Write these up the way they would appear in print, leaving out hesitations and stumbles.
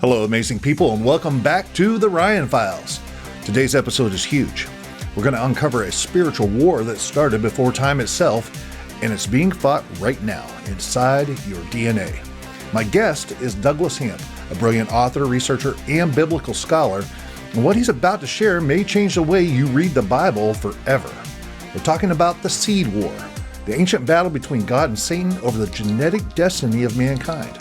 Hello, amazing people, and welcome back to the Ryan Files. Today's episode is huge. We're going to uncover a spiritual war that started before time itself, and it's being fought right now inside your DNA. My guest is Douglas Hamp, a brilliant author, researcher, and biblical scholar, and what he's about to share may change the way you read the Bible forever. We're talking about the Seed War, the ancient battle between God and Satan over the genetic destiny of mankind.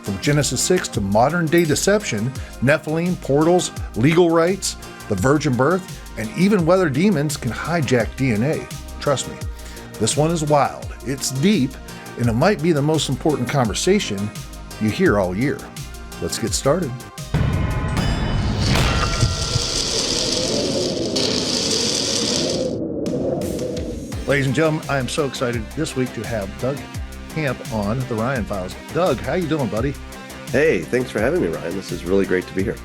From Genesis 6 to modern-day deception, Nephilim, portals, legal rights, the virgin birth, and even whether demons can hijack DNA. Trust me, this one is wild, it's deep, and it might be the most important conversation you hear all year. Let's get started. Ladies and gentlemen, I am so excited this week to have Doug Hamp on the Ryan Files. Doug, how you doing, buddy? Hey, thanks for having me, Ryan. This is really great to be here.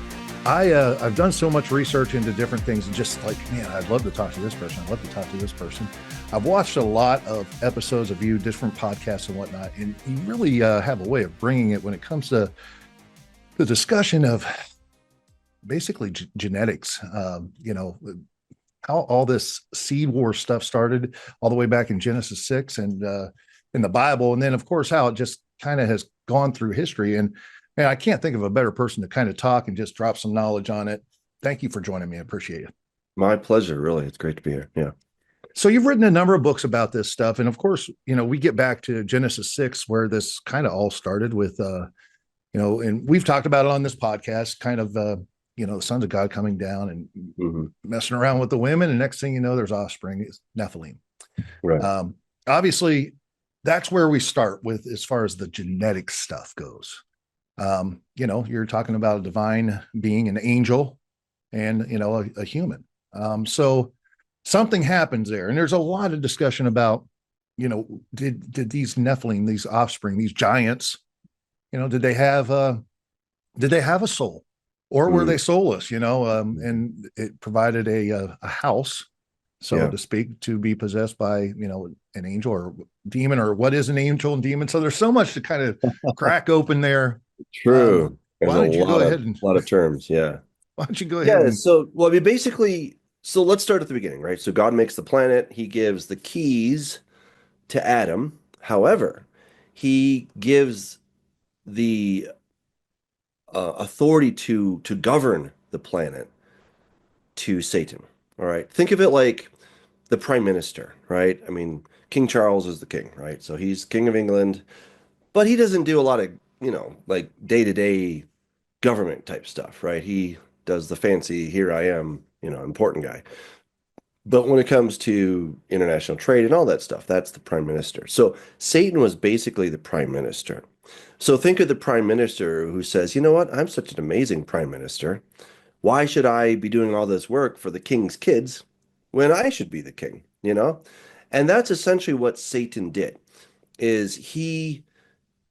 I've done so much research into different things, and just like, man, I'd love to talk to this person. I'd love to talk to this person. I've watched a lot of episodes of you, different podcasts and whatnot, and you really have a way of bringing it when it comes to the discussion of basically genetics. How all this seed war stuff started all the way back in Genesis 6 and in the Bible. And then, of course, how it just kind of has gone through history. And man, I can't think of a better person to kind of talk and just drop some knowledge on it. Thank you for joining me. I appreciate it. My pleasure, really. It's great to be here. Yeah. So you've written a number of books about this stuff. And of course, we get back to Genesis 6, where this kind of all started with, and we've talked about it on this podcast, kind of, the sons of God coming down and messing around with the women. And next thing you know, there's offspring, is Nephilim. Right. Obviously, that's where we start with as far as the genetic stuff goes. You're talking about a divine being, an angel, and, a human. So something happens there. And there's a lot of discussion about, did these Nephilim, these offspring, these giants, did they have a soul, or were they soulless, and it provided a house, so to speak, to be possessed by, an angel or demon, or what is an angel and demon. So there's so much to kind of crack open there. True. Why don't you go ahead and a lot of terms. Yeah. Why don't you go ahead? Yeah. So let's start at the beginning, right? So God makes the planet. He gives the keys to Adam. However, he gives the authority to govern the planet to Satan. All right. Think of it like the prime minister, right? I mean, King Charles is the king, right? So he's king of England, but he doesn't do a lot of, like day-to-day government type stuff, right? He does the fancy, here I am, important guy. But when it comes to international trade and all that stuff, that's the prime minister. So Satan was basically the prime minister. So think of the prime minister who says, you know what? I'm such an amazing prime minister. Why should I be doing all this work for the king's kids when I should be the king, And that's essentially what Satan did, is he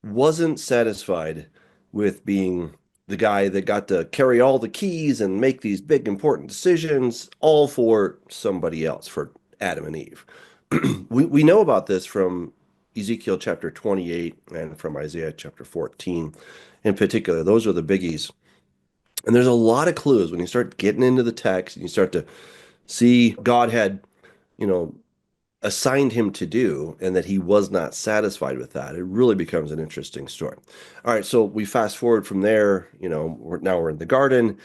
wasn't satisfied with being the guy that got to carry all the keys and make these big important decisions, all for somebody else, for Adam and Eve. We know about this from Ezekiel chapter 28 and from Isaiah chapter 14 in particular. Those are the biggies. And there's a lot of clues when you start getting into the text and you start to see God had, assigned him to do, and that he was not satisfied with that. It really becomes an interesting story. All right, so we fast forward from there. We're in the garden.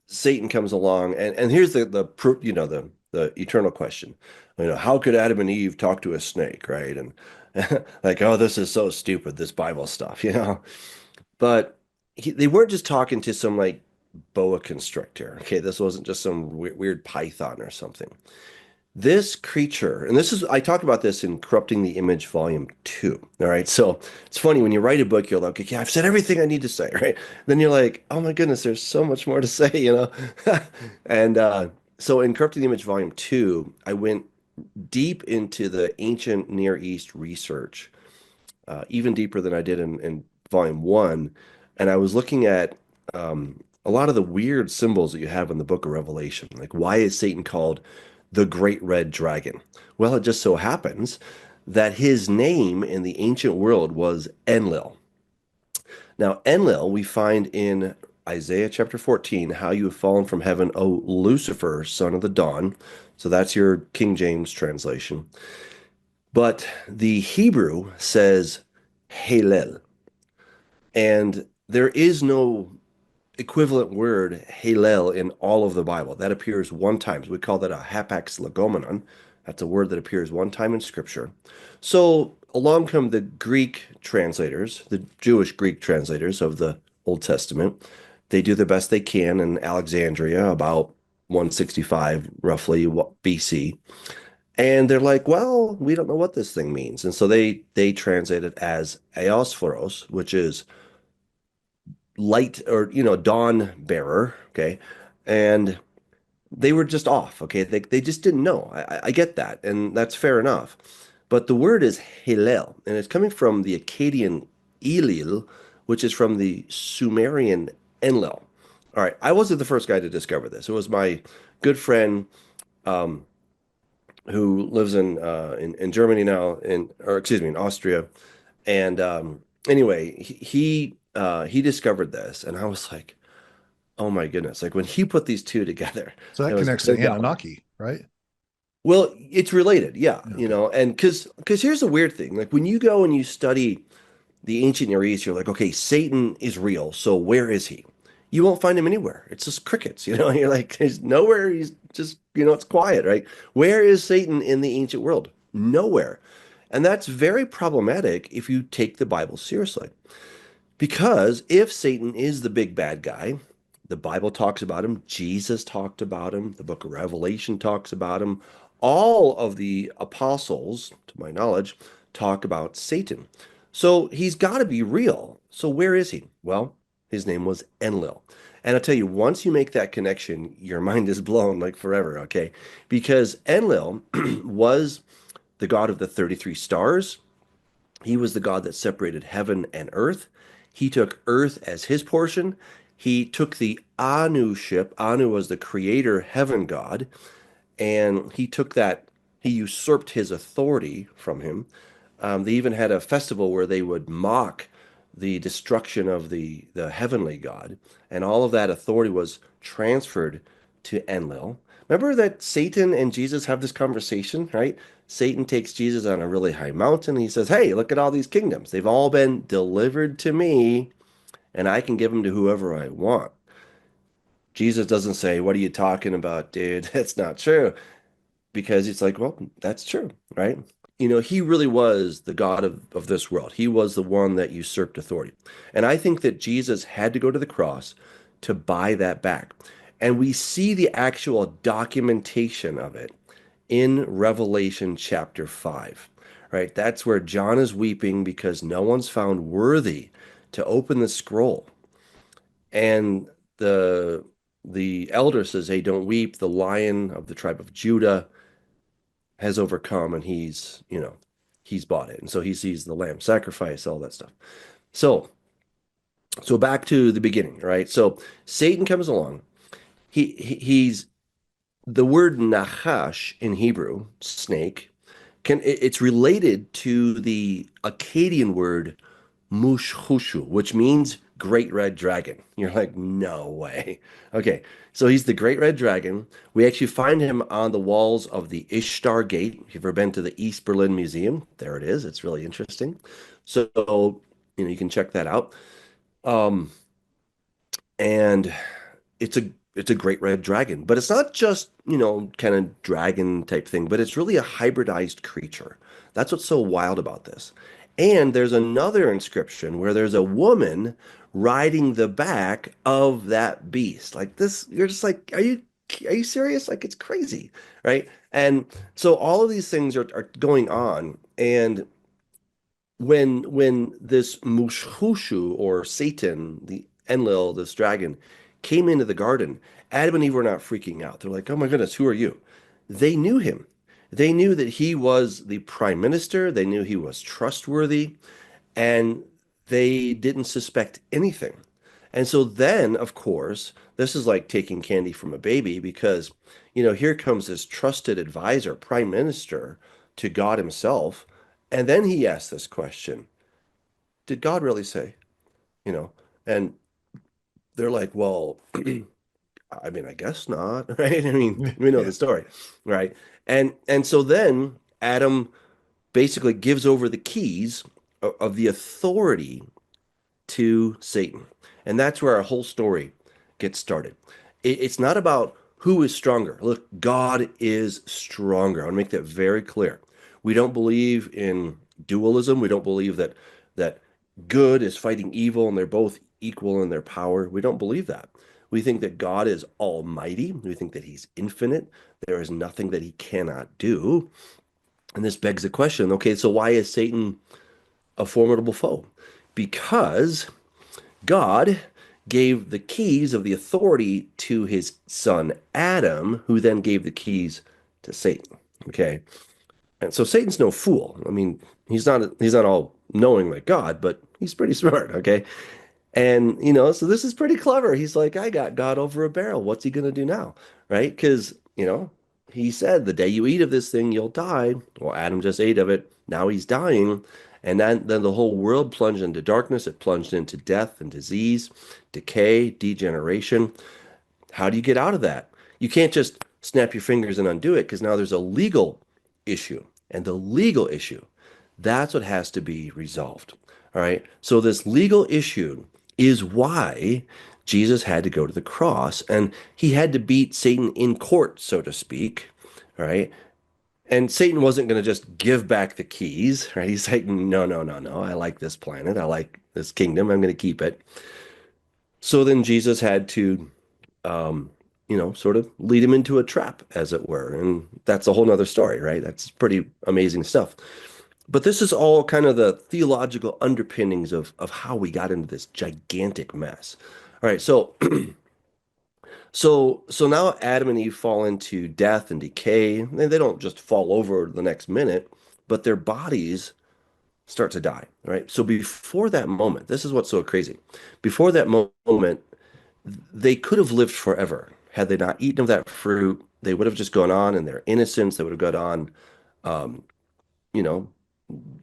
Satan comes along, and here's the eternal question. How could Adam and Eve talk to a snake, right? And like, oh, this is so stupid, this Bible stuff, But they weren't just talking to some like boa constrictor. Okay, this wasn't just some weird python or something. This creature, and I talk about this in Corrupting the Image Volume 2. All right. So it's funny when you write a book, you're like, okay, I've said everything I need to say, right? Then you're like, oh my goodness, there's so much more to say, And so in Corrupting the Image Volume 2, I went deep into the ancient Near East research, even deeper than I did in Volume 1. And I was looking at a lot of the weird symbols that you have in the book of Revelation. Like, why is Satan called the Great Red Dragon? Well, it just so happens that his name in the ancient world was Enlil. Now, Enlil we find in Isaiah chapter 14, how you have fallen from heaven, O Lucifer, son of the dawn. So that's your King James translation. But the Hebrew says Halel. And there is no equivalent word Halel in all of the Bible. That appears one time. So we call that a hapax legomenon. That's a word that appears one time in Scripture. So along come the Greek translators, the Jewish Greek translators of the Old Testament. They do the best they can in Alexandria about 165 roughly BC. And they're like, well, we don't know what this thing means. And so they translate it as Eosphoros, which is light or dawn bearer. Okay. And they were just off. Okay. They just didn't know. I get that, and that's fair enough. But the word is Hillel, and it's coming from the Akkadian Elil, which is from the Sumerian Enlil. All right, I wasn't the first guy to discover this. It was my good friend um, who lives in Germany now, or excuse me, in Austria. And anyway, he discovered this, and I was like, oh my goodness! Like when he put these two together, So it that was connects to no doubt. Anunnaki, right? Well, it's related, yeah, Okay. and because here's the weird thing, like when you go and you study the ancient Near East, you're like, okay, Satan is real, so where is he? You won't find him anywhere. It's just crickets, You're like, there's nowhere. He's just, it's quiet, right? Where is Satan in the ancient world? Nowhere. And that's very problematic if you take the Bible seriously. Because if Satan is the big bad guy, the Bible talks about him, Jesus talked about him, the book of Revelation talks about him, all of the apostles, to my knowledge, talk about Satan. So he's got to be real. So where is he? Well, his name was Enlil. And I'll tell you, once you make that connection, your mind is blown like forever, okay? Because Enlil was the god of the 33 stars. He was the God that separated heaven and earth. He took earth as his portion. He took the Anu ship. Anu was the creator heaven god, and he took that, he usurped his authority from him. They even had a festival where they would mock the destruction of the heavenly God, and all of that authority was transferred to Enlil. Remember that Satan and Jesus have this conversation, right? Satan takes Jesus on a really high mountain. And he says, "Hey, look at all these kingdoms. They've all been delivered to me, and I can give them to whoever I want." Jesus doesn't say, "What are you talking about, dude? That's not true." Because it's like, well, that's true, right? He really was the God of this world. He was the one that usurped authority. And I think that Jesus had to go to the cross to buy that back. And we see the actual documentation of it in Revelation chapter 5, right? That's where John is weeping because no one's found worthy to open the scroll. And the elder says, "Hey, don't weep. The Lion of the tribe of Judah has overcome, and he's bought it." And so he sees the lamb sacrifice, all that stuff. So so back to the beginning, right? So Satan comes along. He's the word nachash in Hebrew, snake, it's related to the Akkadian word mushhushu, which means great red dragon. You're like, no way. Okay, so he's the great red dragon. We actually find him on the walls of the Ishtar Gate. If you've ever been to the East Berlin Museum, there it is. It's really interesting. So, you can check that out. Um, and it's a great red dragon, but it's not just, kind of dragon type thing, but it's really a hybridized creature. That's what's so wild about this. And there's another inscription where there's a woman riding the back of that beast. Like this, you're just like, are you serious? Like it's crazy, right? And so all of these things are going on, and when this Mushushu or Satan, the Enlil, this dragon, came into the garden, Adam and Eve were not freaking out. They're like, "Oh my goodness, who are you?" They knew him. They knew that he was the prime minister. They knew he was trustworthy, and they didn't suspect anything. And so then, of course, this is like taking candy from a baby because, here comes this trusted advisor, prime minister to God himself. And then he asks this question, did God really say? You know, and they're like, well, I mean, I guess not, right? I mean, we know Yeah. the story, right? And so then Adam basically gives over the keys of the authority to Satan. And that's where our whole story gets started. It's not about who is stronger. Look, God is stronger. I want to make that very clear. We don't believe in dualism. We don't believe that good is fighting evil and they're both equal in their power. We don't believe that. We think that God is almighty. We think that he's infinite. There is nothing that he cannot do. And this begs the question, okay, so why is Satan a formidable foe? Because God gave the keys of the authority to his son Adam, who then gave the keys to Satan. Okay. And so Satan's no fool. I mean, he's not all knowing like God, but he's pretty smart, okay? And so this is pretty clever. He's like, I got God over a barrel. What's he gonna do now? Right? Because, he said, the day you eat of this thing, you'll die. Well, Adam just ate of it. Now he's dying. And then the whole world plunged into darkness. It plunged into death and disease, decay, degeneration. How do you get out of that? You can't just snap your fingers and undo it because now there's a legal issue. And the legal issue, that's what has to be resolved. All right. So this legal issue is why Jesus had to go to the cross and he had to beat Satan in court, so to speak. All right. And Satan wasn't going to just give back the keys, right? He's like, no, no, no, no. I like this planet. I like this kingdom. I'm going to keep it. So then Jesus had to sort of lead him into a trap, as it were. And that's a whole nother story, right? That's pretty amazing stuff. But this is all kind of the theological underpinnings of how we got into this gigantic mess. All right, so now Adam and Eve fall into death and decay. And they don't just fall over the next minute, but their bodies start to die, right? So before that moment, this is what's so crazy. Before that moment, they could have lived forever had they not eaten of that fruit. They would have just gone on in their innocence. They would have gone on, um, you know,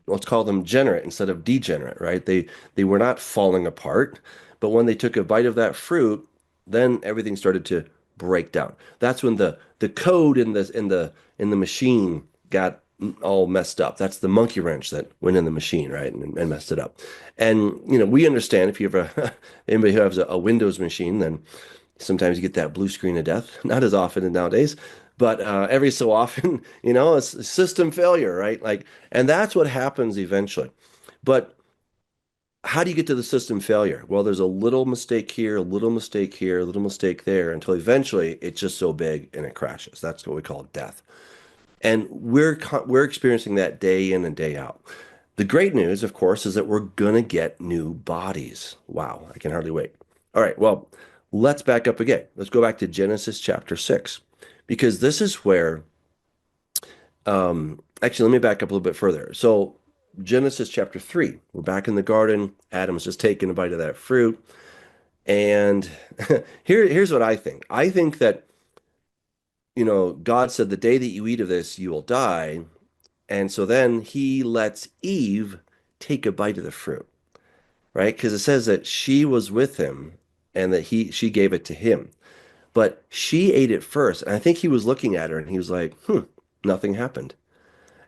let's call them generate instead of degenerate, right? They were not falling apart, but when they took a bite of that fruit, then everything started to break down. That's when the code in the machine got all messed up. That's the monkey wrench that went in the machine, right, and messed it up. And we understand if you ever anybody who has a Windows machine, then sometimes you get that blue screen of death. Not as often nowadays, but every so often, it's a system failure, right? Like, and that's what happens eventually. But how do you get to the system failure? Well, there's a little mistake here, a little mistake here, a little mistake there, until eventually it's just so big and it crashes. That's what we call death. And we're experiencing that day in and day out. The great news, of course, is that we're gonna get new bodies. Wow, I can hardly wait. All right, well, let's back up again. Let's go back to Genesis chapter 6, because this is where, actually, let me back up a little bit further. So, Genesis chapter 3, we're back in the garden. Adam's just taking a bite of that fruit. And here's what I think. I think that, God said, the day that you eat of this, you will die. And so then he lets Eve take a bite of the fruit, right? Because it says that she was with him and that she gave it to him. But she ate it first. And I think he was looking at her and he was like, nothing happened.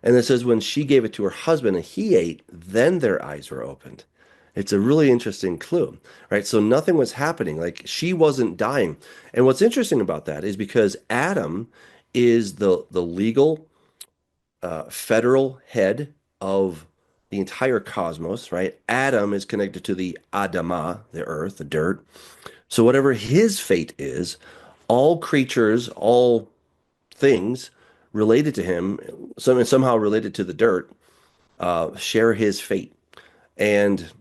And it says when she gave it to her husband and he ate, then their eyes were opened. It's a really interesting clue, right? So nothing was happening. Like she wasn't dying. And what's interesting about that is because Adam is the legal federal head of the entire cosmos, right? Adam is connected to the Adamah, the earth, the dirt. So whatever his fate is, all creatures, all things related to him, somehow related to the dirt, share his fate. And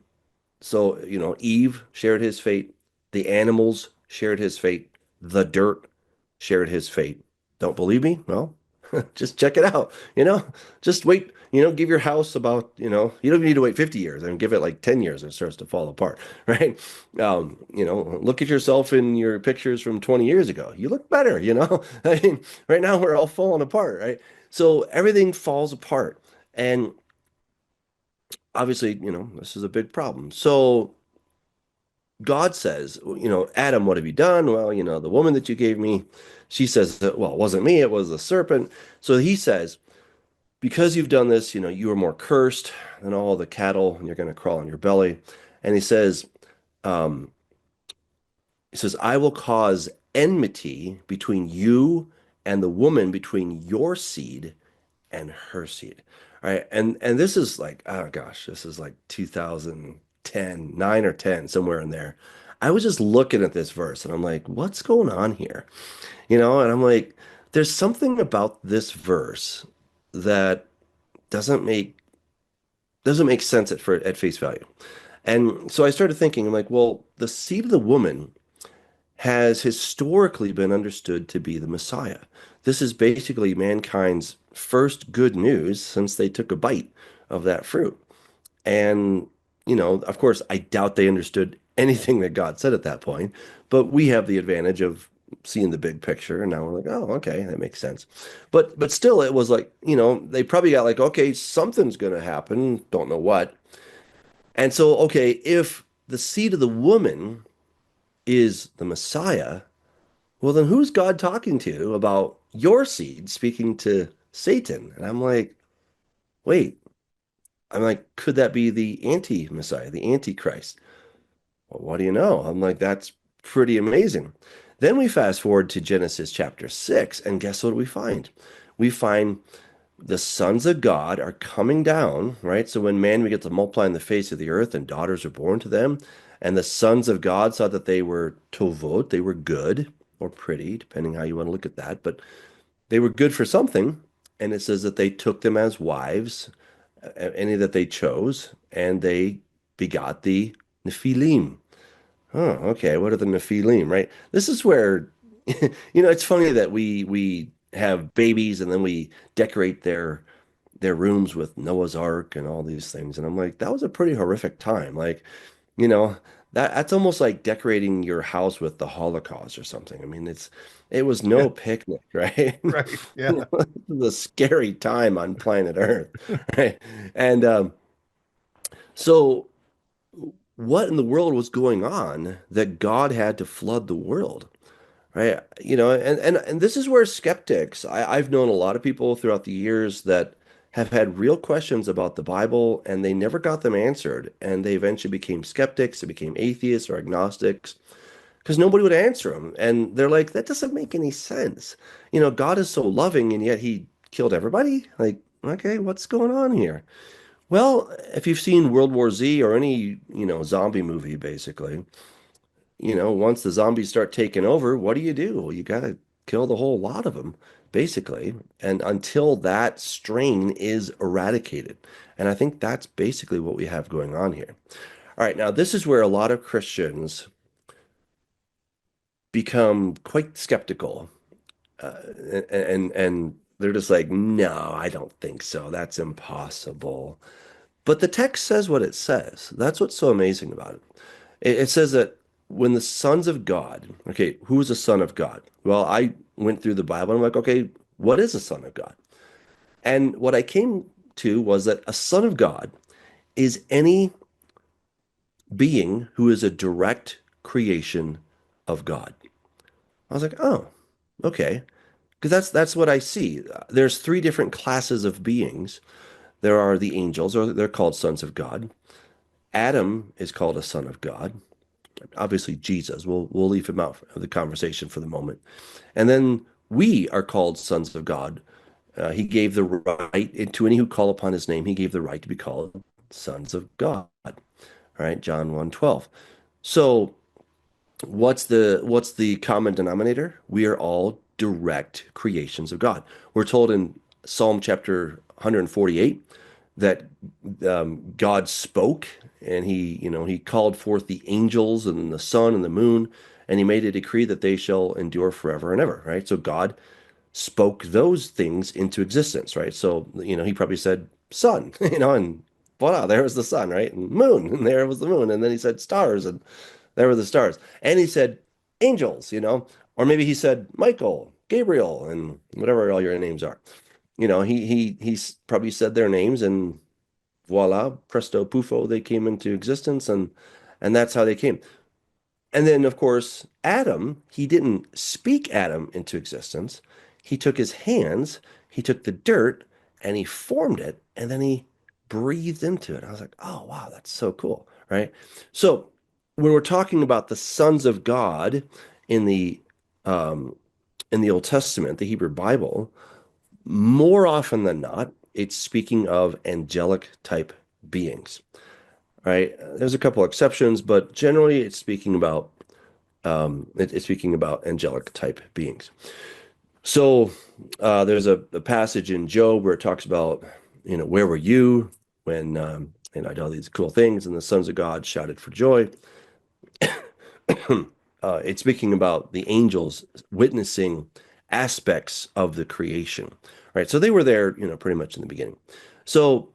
so, Eve shared his fate. The animals shared his fate. The dirt shared his fate. Don't believe me? Well, just check it out. Just wait, give your house about, you don't need to wait 50 years. I mean, give it like 10 years and it starts to fall apart, right? Look at yourself in your pictures from 20 years ago. You look better, I mean, right now we're all falling apart, right? So everything falls apart. And obviously, this is a big problem. So God says, Adam, what have you done? Well, the woman that you gave me, she says that, well, it wasn't me, it was the serpent. So he says, because you've done this, you are more cursed than all the cattle, and you're going to crawl on your belly. And um, he says, I will cause enmity between you and the woman, between your seed and her seed. All right. And this is like, oh gosh, this is like 2010, 9 or 10, somewhere in there. I was just looking at this verse and I'm like, what's going on here? And I'm like, there's something about this verse that doesn't make doesn't make sense at face value. And so I started thinking, I'm like, well, the seed of the woman has historically been understood to be the Messiah. This is basically mankind's first good news since they took a bite of that fruit. And, of course, I doubt they understood anything that God said at that point, but we have the advantage of seeing the big picture, and now we're like, oh, okay, that makes sense. But still, it was like, they probably got like, okay, something's going to happen, don't know what. And so, okay, if the seed of the woman is the Messiah, well, then who's God talking to about your seed speaking to Satan? And wait, I'm like, could that be the anti-Messiah, the Antichrist? Well, what do you know? I'm like, that's pretty amazing. Then we fast forward to Genesis chapter 6, and guess what we find? We find the sons of God are coming down, right? So when man begins to multiply in the face of the earth and daughters are born to them, and the sons of God saw that they were tovot, they were good or pretty, depending how you want to look at that, but they were good for something. And it says that they took them as wives, any that they chose, and they begot the Nephilim. Oh, okay. What are the Nephilim, right? This is where, it's funny that we have babies and then we decorate their rooms with Noah's Ark and all these things. And I'm like, that was a pretty horrific time. Like, you know, that's almost like decorating your house with the Holocaust or something. I mean, it was Yeah, no picnic, right? right. Yeah. The scary time on planet Earth, right? And so what in the world was going on that God had to flood the world? Right. And this is where skeptics, I've known a lot of people throughout the years that have had real questions about the Bible and they never got them answered. And they eventually became skeptics, they became atheists or agnostics because nobody would answer them. And they're like, that doesn't make any sense. God is so loving and yet he killed everybody. Like, okay, what's going on here? Well, if you've seen World War Z or any, zombie movie, basically, once the zombies start taking over, what do? Well, you got to kill the whole lot of them, basically. And until that strain is eradicated. And I think that's basically what we have going on here. All right, now this is where a lot of Christians become quite skeptical. And they're just like, no, I don't think so. That's impossible. But the text says what it says. That's what's so amazing about it. It says that when the sons of God, okay, who is a son of God? Well, I went through the Bible and I'm like, okay, what is a son of God? And what I came to was that a son of God is any being who is a direct creation of God. I was like, oh, okay. Because that's what I see. There's three different classes of beings. There are the angels, or they're called sons of God. Adam is called a son of God. Obviously Jesus. We'll leave him out of the conversation for the moment. And then we are called sons of God. He gave the right to any who call upon his name. He gave the right to be called sons of God. All right, John 1:12. So what's the common denominator? We are all direct creations of God. We're told in Psalm chapter 148 that God spoke and he called forth the angels and the sun and the moon and he made a decree that they shall endure forever and ever, right? So God spoke those things into existence, right? So, he probably said sun, and voila, there was the sun, right? And moon, and there was the moon. And then he said stars, and there were the stars. And he said angels, or maybe he said Michael, Gabriel, and whatever all your names are. He probably said their names, and voila, presto pufo, they came into existence, and that's how they came. And then, of course, Adam, he didn't speak Adam into existence. He took his hands, he took the dirt, and he formed it, and then he breathed into it. I was like, oh, wow, that's so cool, right? So when we're talking about the sons of God in the um, in the Old Testament, the Hebrew Bible, more often than not, it's speaking of angelic type beings, right? There's a couple exceptions, but generally it's speaking about it's speaking about angelic type beings. So there's a passage in Job where it talks about, where were you when I did all these cool things and the sons of God shouted for joy. It's speaking about the angels witnessing aspects of the creation, right? So they were there, pretty much in the beginning. So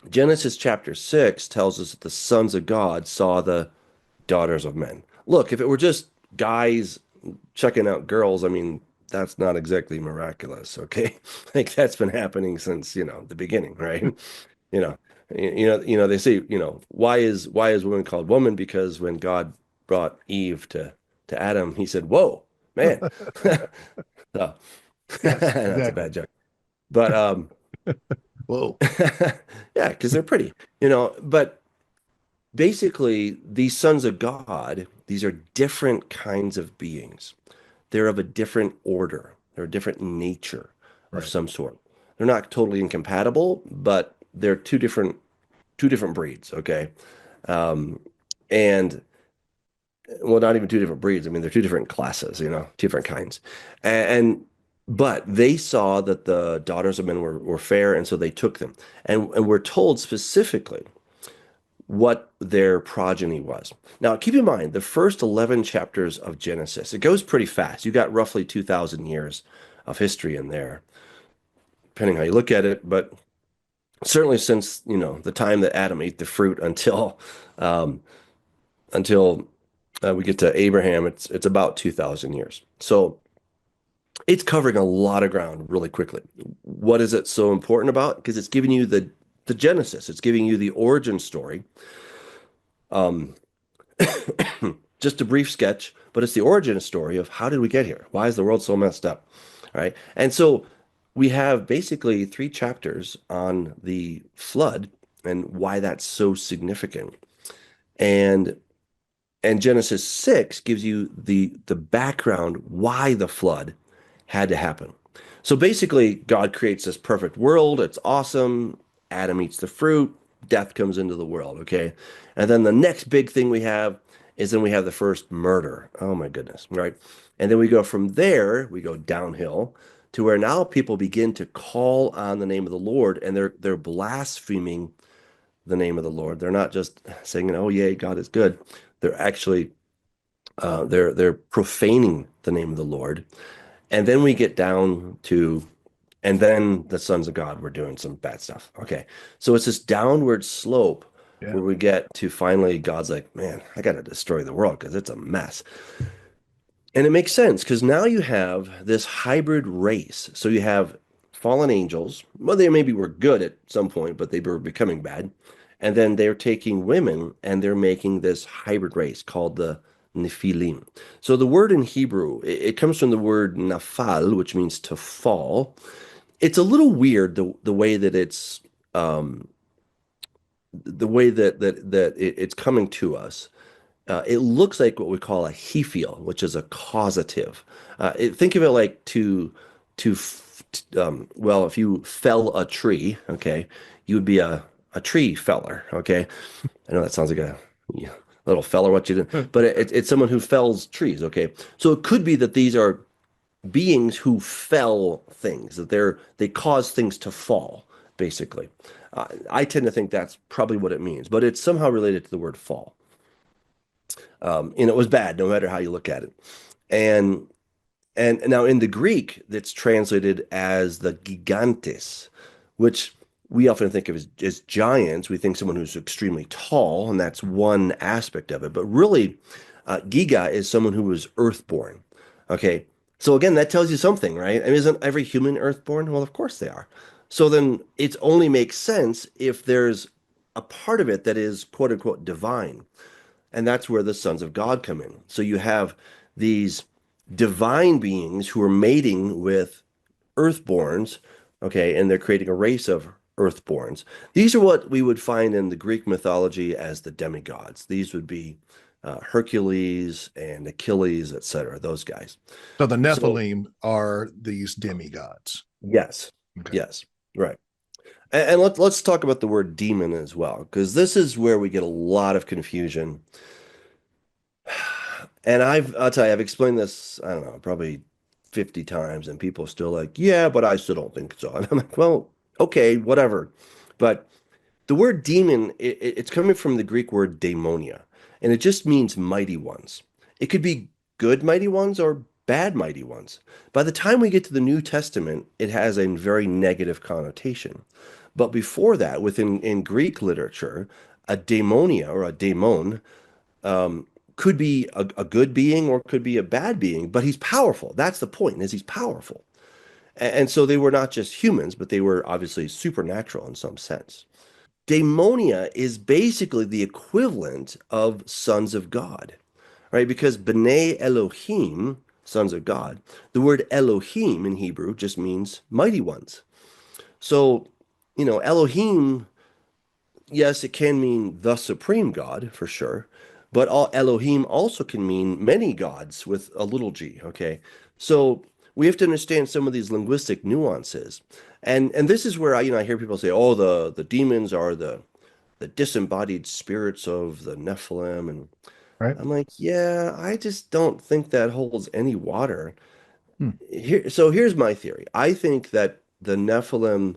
Genesis chapter 6 tells us that the sons of God saw the daughters of men. Look, if it were just guys checking out girls, I mean, that's not exactly miraculous, okay? Like that's been happening since, the beginning, right? You know, they say, why is woman called woman? Because when God brought Eve to Adam, he said, "Whoa, man." So, Yes, that's a exactly. bad joke. But Whoa. yeah, because they're pretty, but basically, these sons of God, these are different kinds of beings. They're of a different order. They're a different nature of Right. some sort. They're not totally incompatible, but they're two different breeds, okay? Um, and well, not even two different breeds. I mean, they're two different classes, two different kinds. And but they saw that the daughters of men were fair, and so they took them. And we're told specifically what their progeny was. Now, keep in mind, the first 11 chapters of Genesis, it goes pretty fast. You got roughly 2,000 years of history in there, depending how you look at it. But certainly since, the time that Adam ate the fruit um, until we get to Abraham, it's about 2,000 years. So it's covering a lot of ground really quickly. What is it so important about? Because it's giving you the Genesis. It's giving you the origin story. Um, just a brief sketch, but it's the origin story of how did we get here? Why is the world so messed up? All right. And so we have basically 3 chapters on the flood and why that's so significant. And and Genesis 6 gives you the background why the flood had to happen. So basically, God creates this perfect world. It's awesome. Adam eats the fruit. Death comes into the world. Okay. And then the next big thing we have is then we have the first murder. Oh my goodness. Right. And then we go from there, we go downhill to where now people begin to call on the name of the Lord and they're blaspheming the name of the Lord. They're not just saying, "Oh, yay, God is good." They're actually they're profaning the name of the Lord. And then we get down to, and then the sons of God were doing some bad stuff. Okay. So it's this downward slope Yeah. where we get to finally God's like, man, I got to destroy the world because it's a mess. And it makes sense because now you have this hybrid race. So you have fallen angels. Well, they maybe were good at some point, but they were becoming bad. And then they're taking women and they're making this hybrid race called the Nephilim. So the word in Hebrew, it comes from the word nafal, which means to fall. It's a little weird the way that the way that it's coming to us. It looks like what we call a he feel, which is a causative. Think of it like well, if you fell a tree, okay, you would be a tree feller, okay. I know that sounds like a yeah, little feller, what you did, but it's someone who fells trees, okay. So it could be that these are beings who fell things, that they cause things to fall, basically. I tend to think that's probably what it means, but it's somehow related to the word fall. And it was bad, no matter how you look at it. And and now in the Greek, that's translated as the gigantes, which we often think of as giants. We think someone who's extremely tall, and that's one aspect of it. But really, giga is someone who was earthborn. Okay, so again, that tells you something, right? I mean, isn't every human earthborn? Well, of course they are. So then it only makes sense if there's a part of it that is quote unquote divine. And that's where the sons of God come in. So you have these divine beings who are mating with earthborns, okay, and they're creating a race of earthborns. These are what we would find in the Greek mythology as the demigods. These would be Hercules and Achilles, etc., those guys. So the So, Nephilim are these demigods. yes, Okay. yes, right. And let's talk about the word demon as well, because this is where we get a lot of confusion. And I'll tell you, I've explained this, I don't know, probably 50 times, and people are still like, yeah, but I still don't think so. And I'm like, well, okay, whatever. But the word demon, it's coming from the Greek word daimonia, and it just means mighty ones. It could be good mighty ones or bad mighty ones. By the time we get to the New Testament, it has a very negative connotation. But before that, in Greek literature, a daimonia or a daemon um, could be a good being or could be a bad being, but he's powerful. That's the point, is he's powerful. And so they were not just humans, but they were obviously supernatural in some sense. Daemonia is basically the equivalent of sons of God, right? Because B'nai Elohim, sons of God, the word Elohim in Hebrew just means mighty ones. So, Elohim, yes, it can mean the supreme God for sure, but all Elohim also can mean many gods with a little g, okay? So we have to understand some of these linguistic nuances. And this is where I hear people say, oh, the demons are the disembodied spirits of the Nephilim. And Right. I'm like, yeah, I just don't think that holds any water. Hmm. So here's my theory. I think that the Nephilim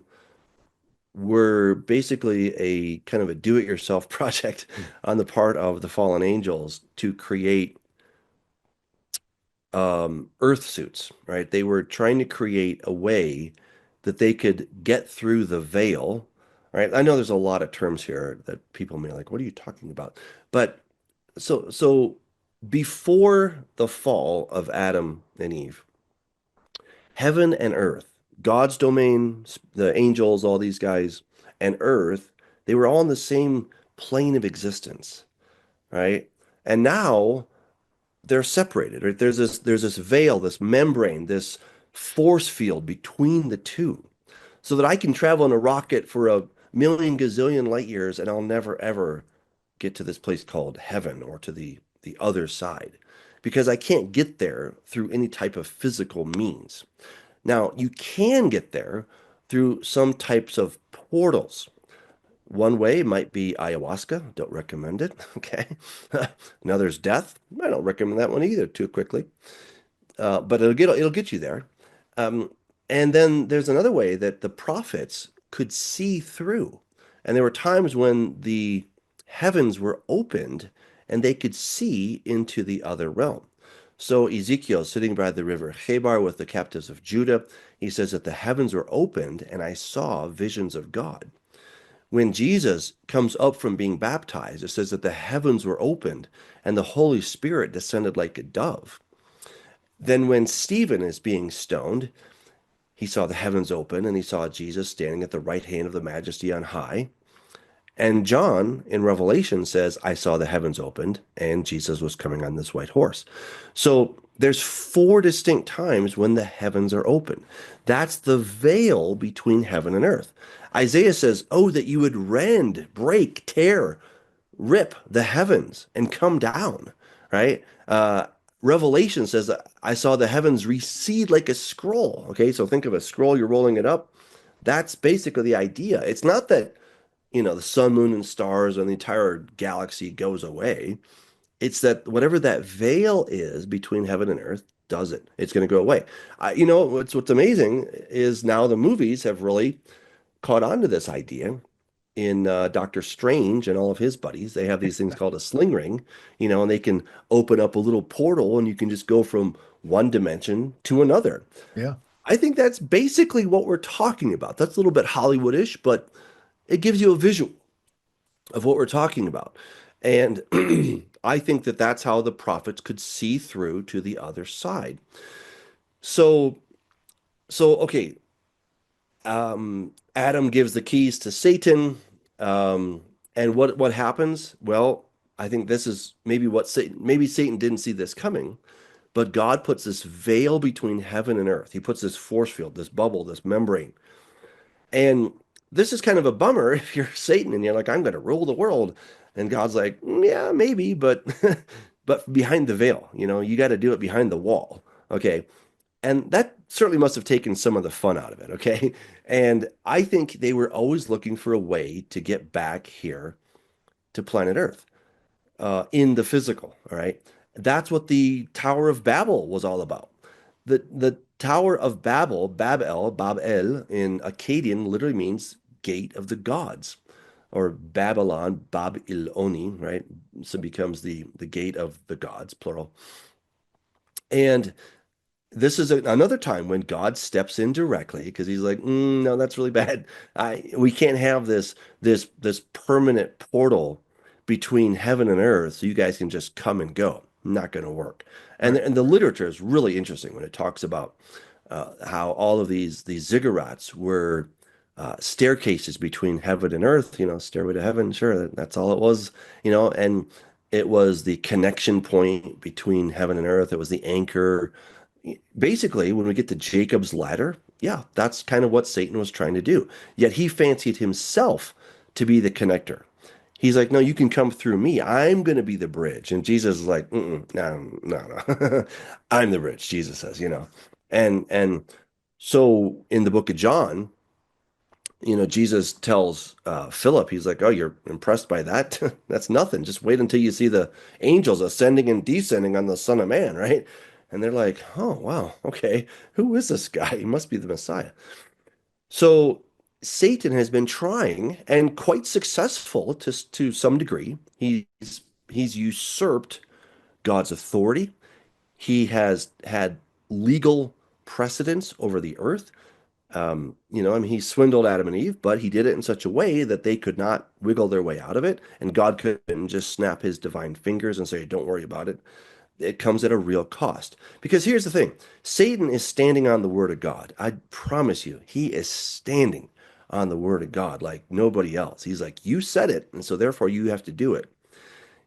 were basically a kind of a do-it-yourself project on the part of the fallen angels to create earth suits, right? They were trying to create a way that they could get through the veil, right? I know there's a lot of terms here that people may like, what are you talking about? But so before the fall of Adam and Eve, heaven and earth, God's domain, the angels, all these guys, and earth, they were all in the same plane of existence, right? And now they're separated, right? There's this veil, this membrane, this force field between the two, so that I can travel in a rocket for a million gazillion light years and I'll never ever get to this place called heaven or to the other side because I can't get there through any type of physical means. Now, you can get there through some types of portals. One way might be ayahuasca. Don't recommend it. Okay. Another's death. I don't recommend that one either too quickly. But it'll get you there. Um, and then there's another way that the prophets could see through. And there were times when the heavens were opened and they could see into the other realm. So Ezekiel, sitting by the river Chebar with the captives of Judah, he says that the heavens were opened and I saw visions of God. When Jesus comes up from being baptized, it says that the heavens were opened and the Holy Spirit descended like a dove. Then, when Stephen is being stoned, he saw the heavens open and he saw Jesus standing at the right hand of the Majesty on high. And John in Revelation says, I saw the heavens opened and Jesus was coming on this white horse. So there's four distinct times when the heavens are open. That's the veil between heaven and earth. Isaiah says, oh, that you would rend, break, tear, rip the heavens and come down, right? Revelation says that I saw the heavens recede like a scroll. Okay, so think of a scroll, you're rolling it up. That's basically the idea. It's not that, the sun, moon, and stars and the entire galaxy goes away. It's that whatever that veil is between heaven and earth does it. It's going to go away. What's amazing is now the movies have really caught on to this idea in Doctor Strange and all of his buddies. They have these things called a sling ring, and they can open up a little portal and you can just go from one dimension to another. Yeah. I think that's basically what we're talking about. That's a little bit Hollywoodish, but it gives you a visual of what we're talking about. And I think that that's how the prophets could see through to the other side. So, okay, Adam gives the keys to Satan. And what happens? Well, I think this is maybe what maybe Satan didn't see this coming, but God puts this veil between heaven and earth. He puts this force field, this bubble, this membrane. And this is kind of a bummer if you're Satan and you're like, I'm going to rule the world. And God's like, yeah, maybe, but but behind the veil, you got to do it behind the wall. Okay. And that certainly must have taken some of the fun out of it. Okay. And I think they were always looking for a way to get back here to planet Earth in the physical. All right. That's what the Tower of Babel was all about. The Tower of Babel, Babel in Akkadian literally means gate of the gods, or Babylon, Bab-il-Oni, right? So it becomes the gate of the gods, plural. And this is another time when God steps in directly because he's like, no, that's really bad. We can't have this permanent portal between heaven and earth so you guys can just come and go. Not going to work. And Right. and the literature is really interesting when it talks about how all of these ziggurats were staircases between heaven and earth. Stairway to heaven. Sure, that's all it was. And it was the connection point between heaven and earth. It was the anchor. Basically, when we get to Jacob's ladder, yeah, that's kind of what Satan was trying to do. Yet he fancied himself to be the connector. He's like, no, you can come through me. I'm going to be the bridge. And Jesus is like, no, no, no. I'm the bridge, Jesus says. And so in the book of John, Jesus tells Philip, he's like, oh, you're impressed by that? That's nothing. Just wait until you see the angels ascending and descending on the Son of Man, right? And they're like, oh, wow, okay. Who is this guy? He must be the Messiah. So Satan has been trying and quite successful to some degree. He's usurped God's authority. He has had legal precedence over the earth. I mean, he swindled Adam and Eve, but he did it in such a way that they could not wiggle their way out of it. And God couldn't just snap his divine fingers and say, don't worry about it. It comes at a real cost. Because here's the thing, Satan is standing on the word of God. I promise you, he is standing on the word of God like nobody else. He's like, you said it, and so therefore you have to do it.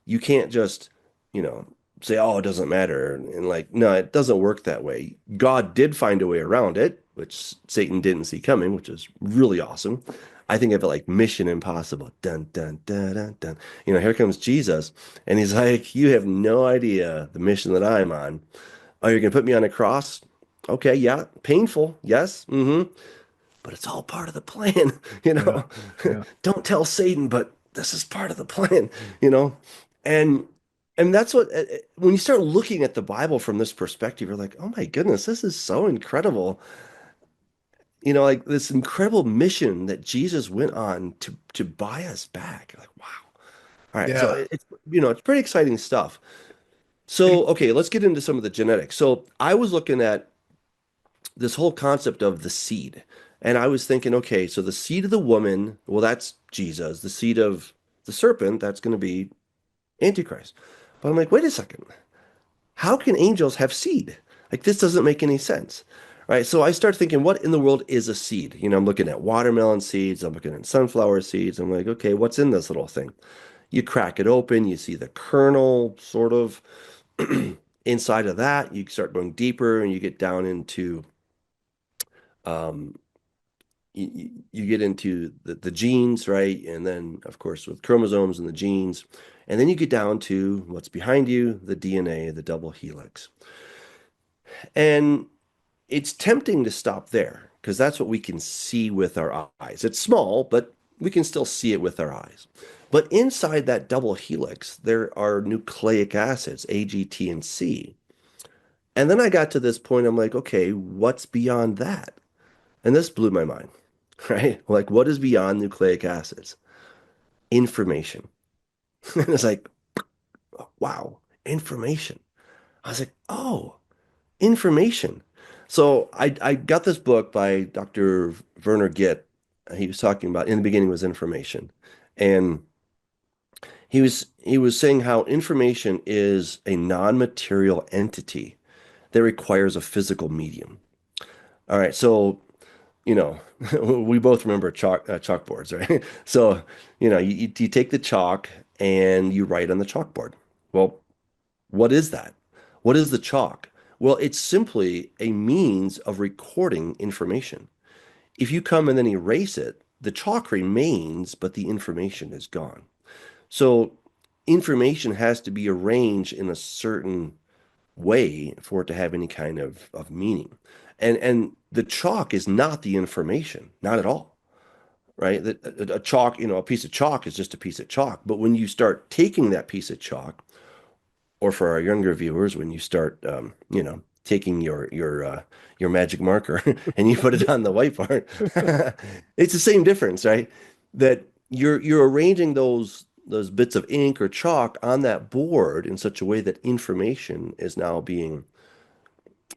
You can't just, you know, say, oh, it doesn't matter. And like, no, it doesn't work that way. God did find a way around it, which Satan didn't see coming, which is really awesome. I think of it like Mission Impossible. Dun, dun, dun, dun, dun. Here comes Jesus. And he's like, you have no idea the mission that I'm on. Oh, you're going to put me on a cross? Okay, yeah. Painful. Yes. But it's all part of the plan, you Yeah. know. Yeah. Don't tell Satan, but this is part of the plan, you know. And and that's what when you start looking at the Bible from this perspective, you're like, oh my goodness, this is so incredible. Like this incredible mission that Jesus went on to buy us back. Like, wow. All right, so Yeah. it's pretty exciting stuff. And So, okay, let's get into some of the genetics. So, I was looking at this whole concept of the seed, and I was thinking, okay, so the seed of the woman, well, that's Jesus. The seed of the serpent, that's going to be Antichrist. But I'm like, wait a second. How can angels have seed? Like this doesn't make any sense. Right? So I start thinking, what in the world is a seed? I'm looking at watermelon seeds, I'm looking at sunflower seeds. I'm like, okay, what's in this little thing? You crack it open, you see the kernel sort of inside of that. You start going deeper and you get down into um you get into the genes, right? And then of course with chromosomes and the genes. And then you get down to what's behind you, the DNA, the double helix. And it's tempting to stop there because that's what we can see with our eyes. It's small, but we can still see it with our eyes. But inside that double helix, there are nucleic acids, A, G, T, and C. And then I got to this point, I'm like, okay, what's beyond that? And this blew my mind, right? Like, what is beyond nucleic acids? Information. And it's like, wow, information. I was like, oh, information. So I got this book by Dr. Werner Gitt. He was talking about in the beginning was information. And he was saying how information is a non-material entity that requires a physical medium. All right, so you know, we both remember chalkboards, right? So, you take the chalk and you write on the chalkboard. Well, what is that? What is the chalk? Well, it's simply a means of recording information. If you come and then erase it, the chalk remains, but the information is gone. So information has to be arranged in a certain way for it to have any kind of meaning. And the chalk is not the information, not at all, right? A chalk, a piece of chalk is just a piece of chalk. But when you start taking that piece of chalk, or for our younger viewers, when you start, taking your magic marker and you put it on the whiteboard, it's the same difference, right? That you're arranging those bits of ink or chalk on that board in such a way that information is now being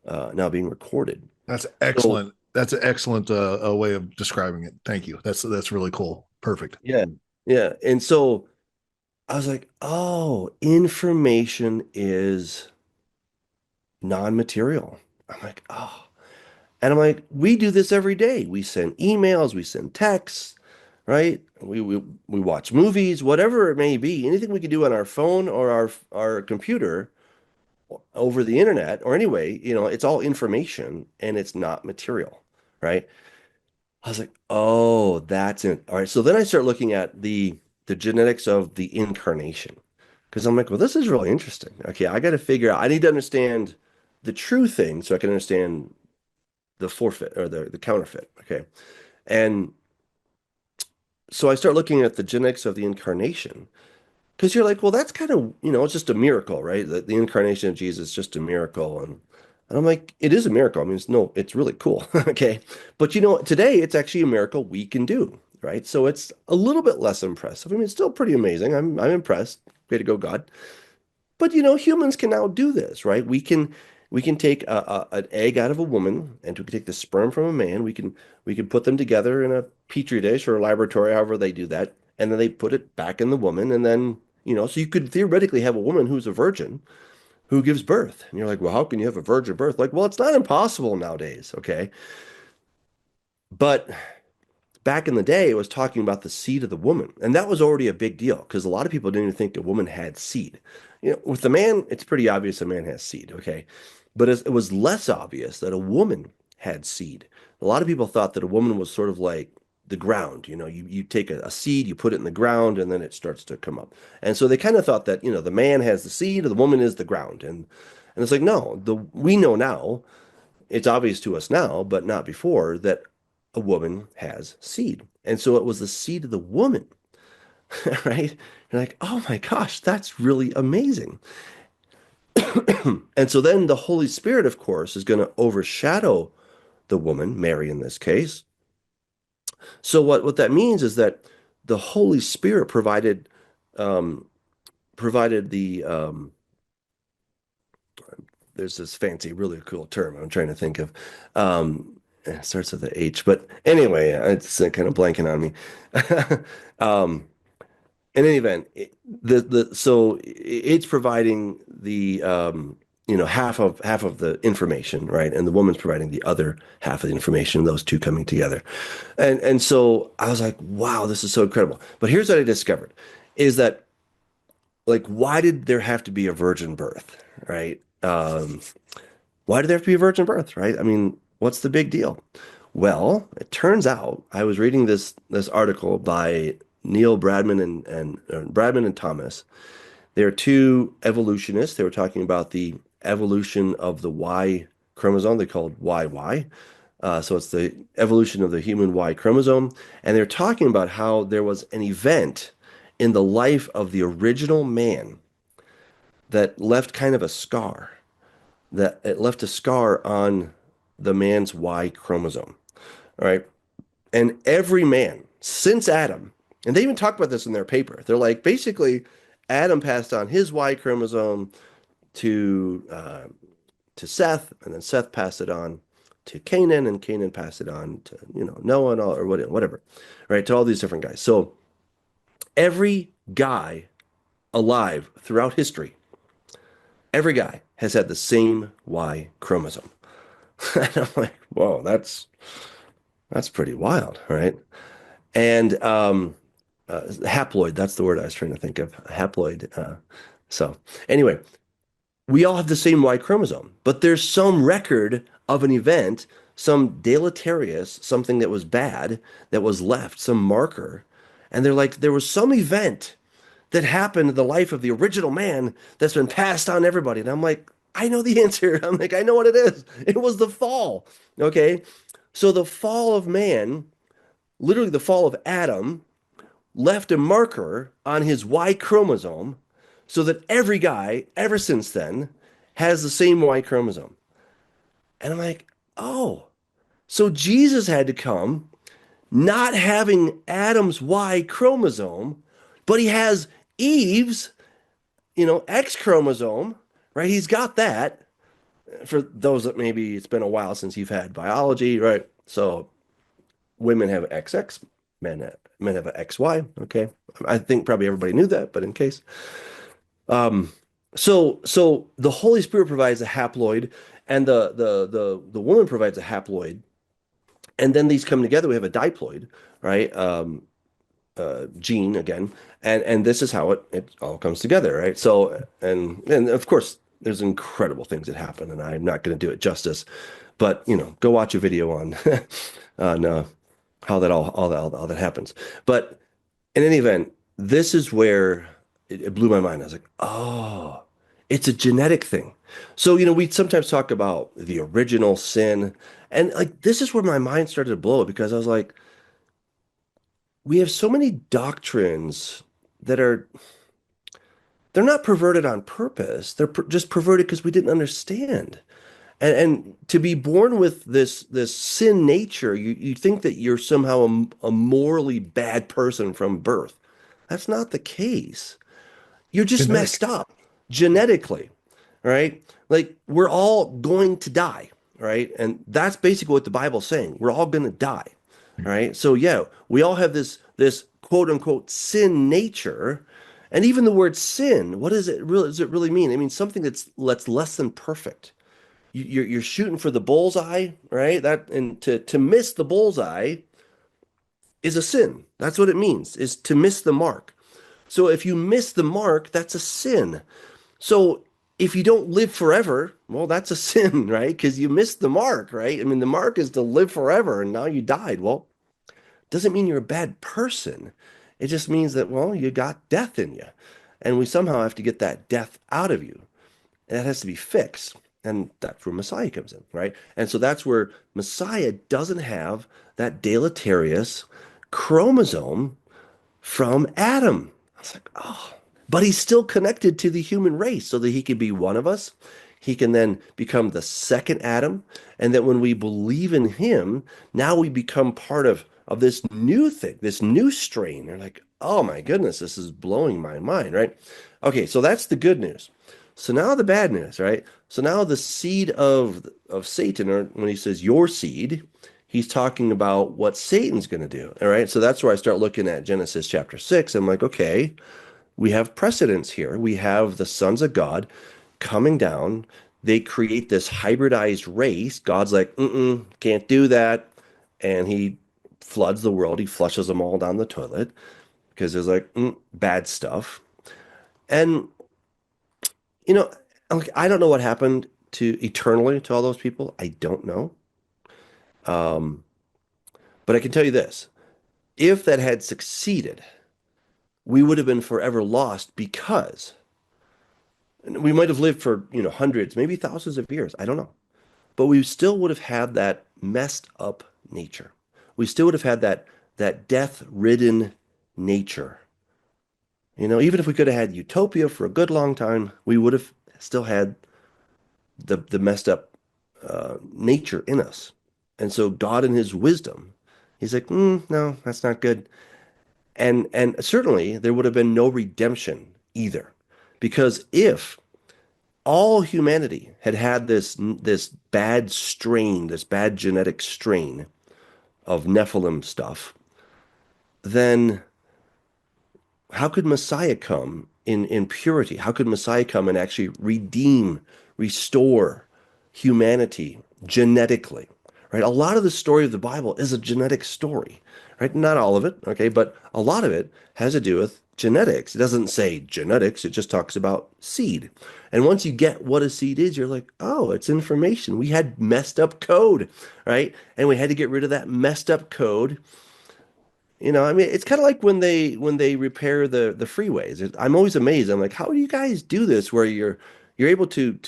recorded. That's So excellent. That's an excellent way of describing it. Thank you. That's really cool. Perfect. yeah, yeah. And so I was like, oh, information is non-material. I'm like, oh. And I'm like, we do this every day. We send emails, we send texts, right? We watch movies, whatever it may be, anything we can do on our phone or our computer over the internet or anyway, it's all information and it's not material, right? I was like, oh, that's it. All right. So then I start looking at the genetics of the incarnation. Because I'm like, well, this is really interesting. Okay, I got to figure out, I need to understand the true thing so I can understand the forfeit or the counterfeit. Okay. And so I start looking at the genetics of the incarnation. Because you're like, well, that's kind of, it's just a miracle, right? The incarnation of Jesus is just a miracle. And I'm like, it is a miracle. I mean, it's really cool. Okay. But today it's actually a miracle we can do, right? So it's a little bit less impressive. I mean, it's still pretty amazing. I'm impressed. Way to go, God. But humans can now do this, right? We can take an egg out of a woman, and we can take the sperm from a man. We can put them together in a petri dish or a laboratory, however they do that, and then they put it back in the woman, and then so you could theoretically have a woman who's a virgin who gives birth. And you're like, well, how can you have a virgin birth? Like, well, it's not impossible nowadays, okay? But back in the day, it was talking about the seed of the woman. And that was already a big deal because a lot of people didn't even think a woman had seed. With the man, it's pretty obvious a man has seed, okay? But it was less obvious that a woman had seed. A lot of people thought that a woman was sort of like the ground. You take a seed, you put it in the ground, and then it starts to come up. And so they kind of thought that, the man has the seed, the woman is the ground. And it's like, no, we know now it's obvious to us now, but not before, that a woman has seed. And so it was the seed of the woman, right? You're like, oh my gosh, that's really amazing. And so then the Holy Spirit, of course, is going to overshadow the woman, Mary in this case. So what that means is that the Holy Spirit provided the there's this fancy, really cool term I'm trying to think of. It starts with the H, but anyway, it's kind of blanking on me. Um, in any event, so it's providing the half of the information, right? And the woman's providing the other half of the information, those two coming together. And so I was like, wow, this is so incredible. But here's what I discovered is that like why did there have to be a virgin birth, right? Why did there have to be a virgin birth, right? I mean, what's the big deal? Well, it turns out I was reading this article by Neil Bradman and Bradman and Thomas. They're two evolutionists. They were talking about the evolution of the Y chromosome. They called YY. So it's the evolution of the human Y chromosome. And they're talking about how there was an event in the life of the original man that left kind of a scar, that it left a scar on the man's Y chromosome. All right. And every man since Adam, and they even talk about this in their paper, they're like, basically, Adam passed on his Y chromosome to to Seth, and then Seth passed it on to Canaan, and Canaan passed it on to Noah and all or whatever, right? To all these different guys. So every guy alive throughout history, every guy has had the same Y chromosome. And I'm like, whoa, that's pretty wild, right? And haploid. That's the word I was trying to think of. Haploid. So anyway, we all have the same Y chromosome, but there's some record of an event, some deleterious, something that was bad that was left, some marker. And they're like, there was some event that happened in the life of the original man that's been passed on to everybody. And I'm like, I know the answer. I'm like, I know what it is. It was the fall. Okay. So the fall of man, literally the fall of Adam, left a marker on his Y chromosome so that every guy ever since then has the same Y chromosome. And I'm like, oh, so Jesus had to come not having Adam's Y chromosome, but he has Eve's, X chromosome, right? He's got that. For those that maybe it's been a while since you've had biology, right? So women have XX, men have an XY. Okay, I think probably everybody knew that, but in case, um, so the Holy Spirit provides a haploid, and the woman provides a haploid, and then these come together. We have a diploid, right? Gene again, and this is how it all comes together, right? So and of course there's incredible things that happen, and I'm not going to do it justice, but go watch a video on on how that all that happens. But in any event, this is where it blew my mind. I was like, oh, it's a genetic thing. So we sometimes talk about the original sin, and like this is where my mind started to blow because I was like, we have so many doctrines that they're not perverted on purpose. They're just perverted because we didn't understand. And to be born with this sin nature, you think that you're somehow a morally bad person from birth. That's not the case. You're just Genetic. messed up genetically, right? Like we're all going to die, right? And that's basically what the Bible's saying. We're all going to die, right? So yeah, we all have this quote unquote sin nature. And even the word sin, what does it really mean? I mean something that's less than perfect. You're shooting for the bullseye, right? That and to miss the bullseye is a sin. That's what it means, is to miss the mark. So if you miss the mark, that's a sin. So if you don't live forever, well, that's a sin, right? Because you missed the mark, right? I mean, the mark is to live forever, and now you died. Well, doesn't mean you're a bad person. It just means that, well, you got death in you. And we somehow have to get that death out of you. And that has to be fixed. And that's where Messiah comes in, right? And so that's where Messiah doesn't have that deleterious chromosome from Adam. I was like, oh, but he's still connected to the human race so that he can be one of us. He can then become the second Adam. And that when we believe in him, now we become part of this new thing, this new strain. They're like, oh my goodness, this is blowing my mind, right? Okay, so that's the good news. So now the bad news, right? So now the seed of Satan, or when he says your seed, he's talking about what Satan's going to do. All right. So that's where I start looking at Genesis chapter 6. I'm like, okay, we have precedents here. We have the sons of God coming down. They create this hybridized race. God's like, can't do that. And he floods the world. He flushes them all down the toilet because there's like bad stuff. And, you know, I don't know what happened to eternally to all those people. I don't know. Um, but I can tell you this. If that had succeeded, we would have been forever lost because we might have lived for, hundreds, maybe thousands of years. I don't know. But we still would have had that messed up nature. We still would have had that death-ridden nature. Even if we could have had utopia for a good long time, we would have still had the messed up nature in us. And so God in his wisdom, he's like, no, that's not good. And certainly there would have been no redemption either. Because if all humanity had had this bad strain, this bad genetic strain of Nephilim stuff, then how could Messiah come in purity? How could Messiah come and actually redeem, restore humanity genetically, right? A lot of the story of the Bible is a genetic story, right? Not all of it, okay, but a lot of it has to do with genetics. It doesn't say genetics, it just talks about seed. And once you get what a seed is, you're like, oh, it's information. We had messed up code, right? And we had to get rid of that messed up code. I mean, it's kind of like when they repair the freeways. I'm always amazed. I'm like, how do you guys do this where you're able to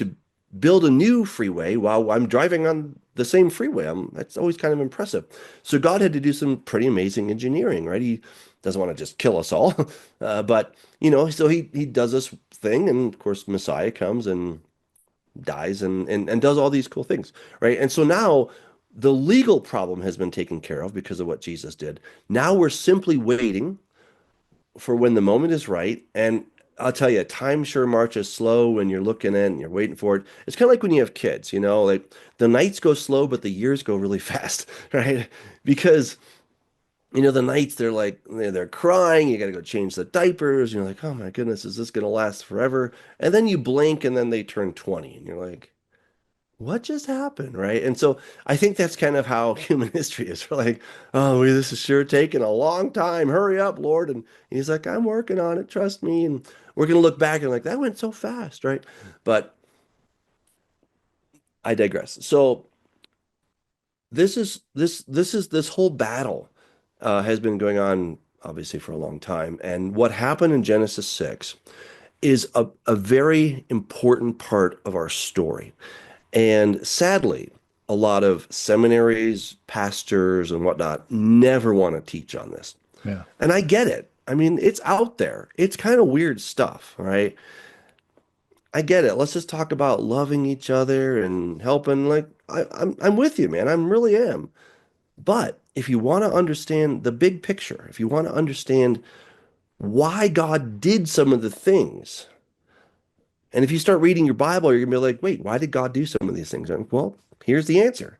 build a new freeway while I'm driving on the same freeway? That's always kind of impressive. So God had to do some pretty amazing engineering, right? He doesn't want to just kill us all, but so he does this thing, and of course Messiah comes and dies and does all these cool things, right? And so now the legal problem has been taken care of because of what Jesus did. Now we're simply waiting for when the moment is right. And I'll tell you, time sure marches slow when you're looking in and you're waiting for it. It's kind of like when you have kids, like the nights go slow, but the years go really fast, right? Because the nights they're crying, you got to go change the diapers, and you're like, oh my goodness, is this going to last forever? And then you blink and then they turn 20 and you're like, what just happened, right? And so I think that's kind of how human history is. We're like, oh, this is sure taking a long time. Hurry up, Lord. And he's like, I'm working on it. Trust me. And we're going to look back and like, that went so fast, right? But I digress. So this whole battle has been going on obviously for a long time. And what happened in Genesis 6 is a very important part of our story. And sadly, a lot of seminaries, pastors, and whatnot never want to teach on this. Yeah. And I get it. I mean, it's out there. It's kind of weird stuff, right? I get it. Let's just talk about loving each other and helping. Like, I'm with you, man. I really am. But if you want to understand the big picture, if you want to understand why God did some of the things, and if you start reading your Bible, you're gonna be like, wait, why did God do some of these things? And, well, here's the answer.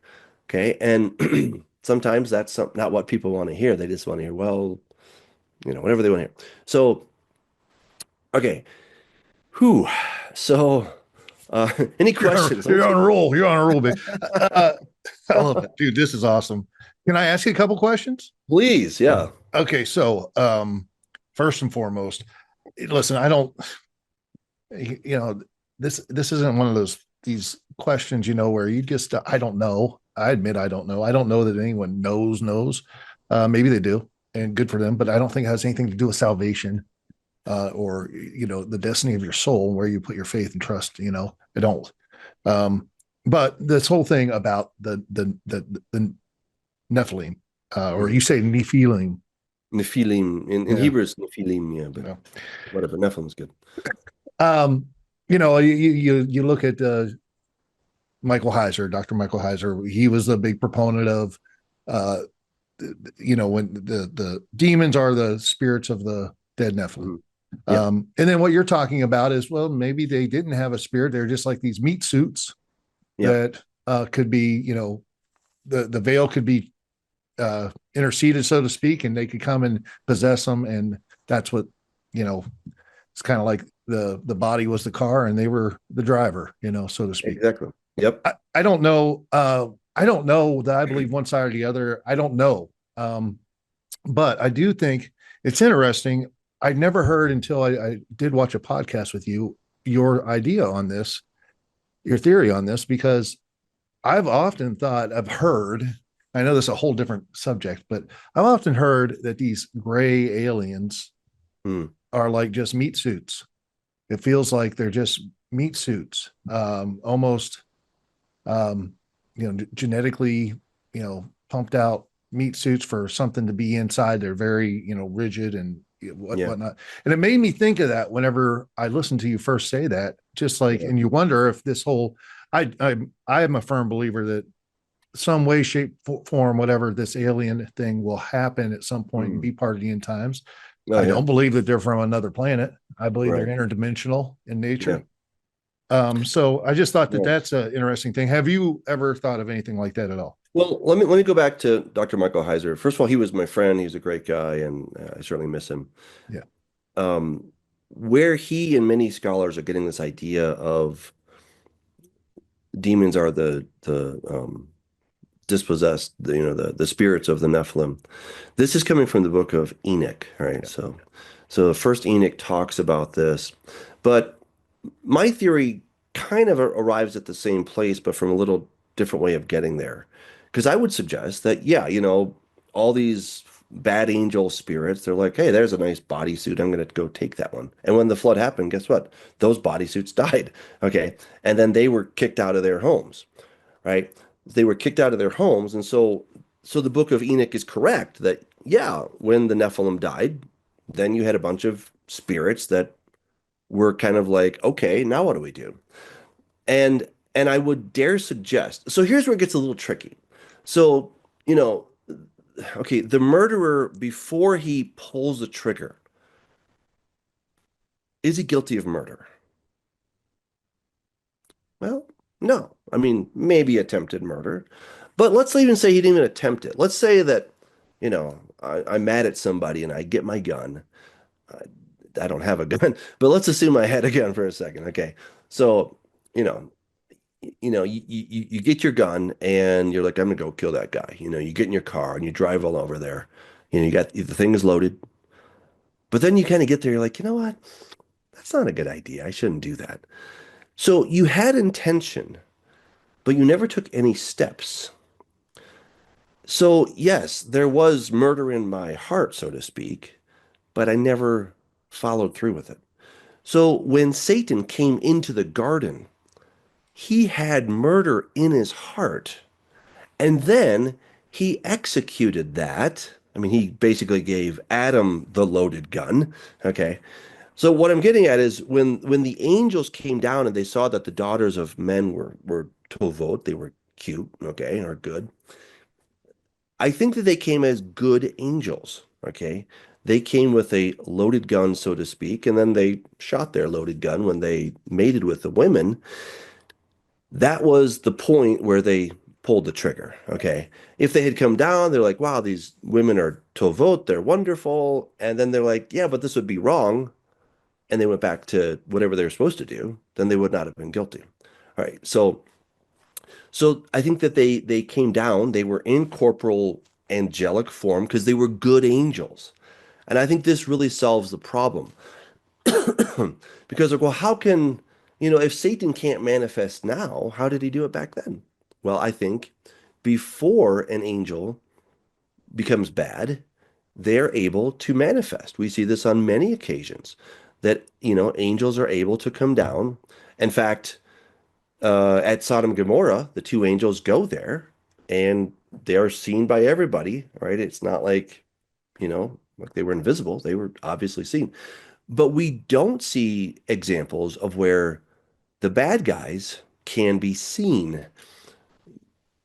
Okay. And sometimes that's not what people want to hear. They just want to hear, well, whatever they want to hear. So, okay. Whew. So, any questions? Let me You're on see. a roll. You're on a roll, babe. Uh, I love it, dude. This is awesome. Can I ask you a couple questions? Please. Yeah. Okay, so first and foremost, listen, I don't, this isn't one of these questions, where you just I don't know. I admit I don't know. I don't know that anyone knows. Maybe they do, and good for them, but I don't think it has anything to do with salvation, or the destiny of your soul, where you put your faith and trust. I don't. But this whole thing about the Nephilim, or you say Nephilim. Nephilim. In Yeah. Hebrew, it's Nephilim. Yeah, but Yeah. whatever. Nephilim's good. You look at Michael Heiser, Dr. Michael Heiser. He was a big proponent of, uh, when the demons are the spirits of the dead Nephilim. Mhm. Yeah. And then what you're talking about is, well, maybe they didn't have a spirit. They're just like these meat suits Yeah. that could be, the veil could be interceded, so to speak, and they could come and possess them. And that's what, it's kind of like the body was the car and they were the driver, so to speak. Exactly. Yep. I don't know. I don't know that I believe one side or the other. I don't know. But I do think it's interesting. I never heard until I did watch a podcast with you, your idea on this, your theory on this, because I've often thought, I've heard, I know this is a whole different subject, but I've often heard that these gray aliens Hmm. are like just meat suits. It feels like they're just meat suits, almost, genetically, pumped out meat suits for something to be inside. They're very, rigid and Yeah. whatnot. And it made me think of that whenever I listened to you first say that, just like, Yeah. and you wonder if this whole, I am a firm believer that some way, shape, form, whatever this alien thing will happen at some point and Hmm. be part of the end times. Oh, I yeah. don't believe that they're from another planet. I believe they're Right. interdimensional in Yeah. nature. So I just thought that Yeah. that's an interesting thing. Have you ever thought of anything like that at all? Well, let me go back to Dr. Michael Heiser. First of all, he was my friend. He's a great guy, and I certainly miss him. Yeah. Um, where he and many scholars are getting this idea of demons are the dispossessed the spirits of the Nephilim. This is coming from the book of Enoch, right? Yeah. So the first Enoch talks about this, but my theory kind of arrives at the same place, but from a little different way of getting there. Because I would suggest that, yeah, all these bad angel spirits, they're like, hey, there's a nice bodysuit. I'm going to go take that one. And when the flood happened, guess what? Those bodysuits died. Okay. And then they were kicked out of their homes, right? They were kicked out of their homes. And so the book of Enoch is correct that, yeah, when the Nephilim died, then you had a bunch of spirits that were kind of like, okay, now what do we do? And and I would dare suggest, so here's where it gets a little tricky. So, you know, okay, the murderer, before he pulls the trigger, is he guilty of murder? Well, no. I mean, maybe attempted murder, but let's even say he didn't even attempt it. Let's say that, I'm mad at somebody and I get my gun. I don't have a gun, but let's assume I had a gun for a second. Okay. So, you know, you get your gun and you're like, I'm gonna go kill that guy. You get in your car and you drive all over there. You got the thing is loaded, but then you kind of get there, you're like, you know what? That's not a good idea. I shouldn't do that. So you had intention, but you never took any steps. So yes, there was murder in my heart, so to speak, but I never followed through with it. So when Satan came into the garden, he had murder in his heart. And then he executed that. I mean, he basically gave Adam the loaded gun. Okay. So what I'm getting at is when the angels came down and they saw that the daughters of men were tovot, they were cute, okay, or good. I think that they came as good angels, okay? They came with a loaded gun, so to speak, and then they shot their loaded gun when they mated with the women. That was the point where they pulled the trigger. Okay. If they had come down, they're like, wow, these women are tovot, they're wonderful. And then they're like, yeah, but this would be wrong. And they went back to whatever they were supposed to do, then they would not have been guilty. All right. So I think that they came down, they were in corporal angelic form because they were good angels. And I think this really solves the problem. Because like, well, how can, if Satan can't manifest now, how did he do it back then? Well, I think before an angel becomes bad, they're able to manifest. We see this on many occasions that, angels are able to come down. In fact, at Sodom and Gomorrah, the two angels go there and they are seen by everybody, right? It's not like they were invisible. They were obviously seen. But we don't see examples of where the bad guys can be seen.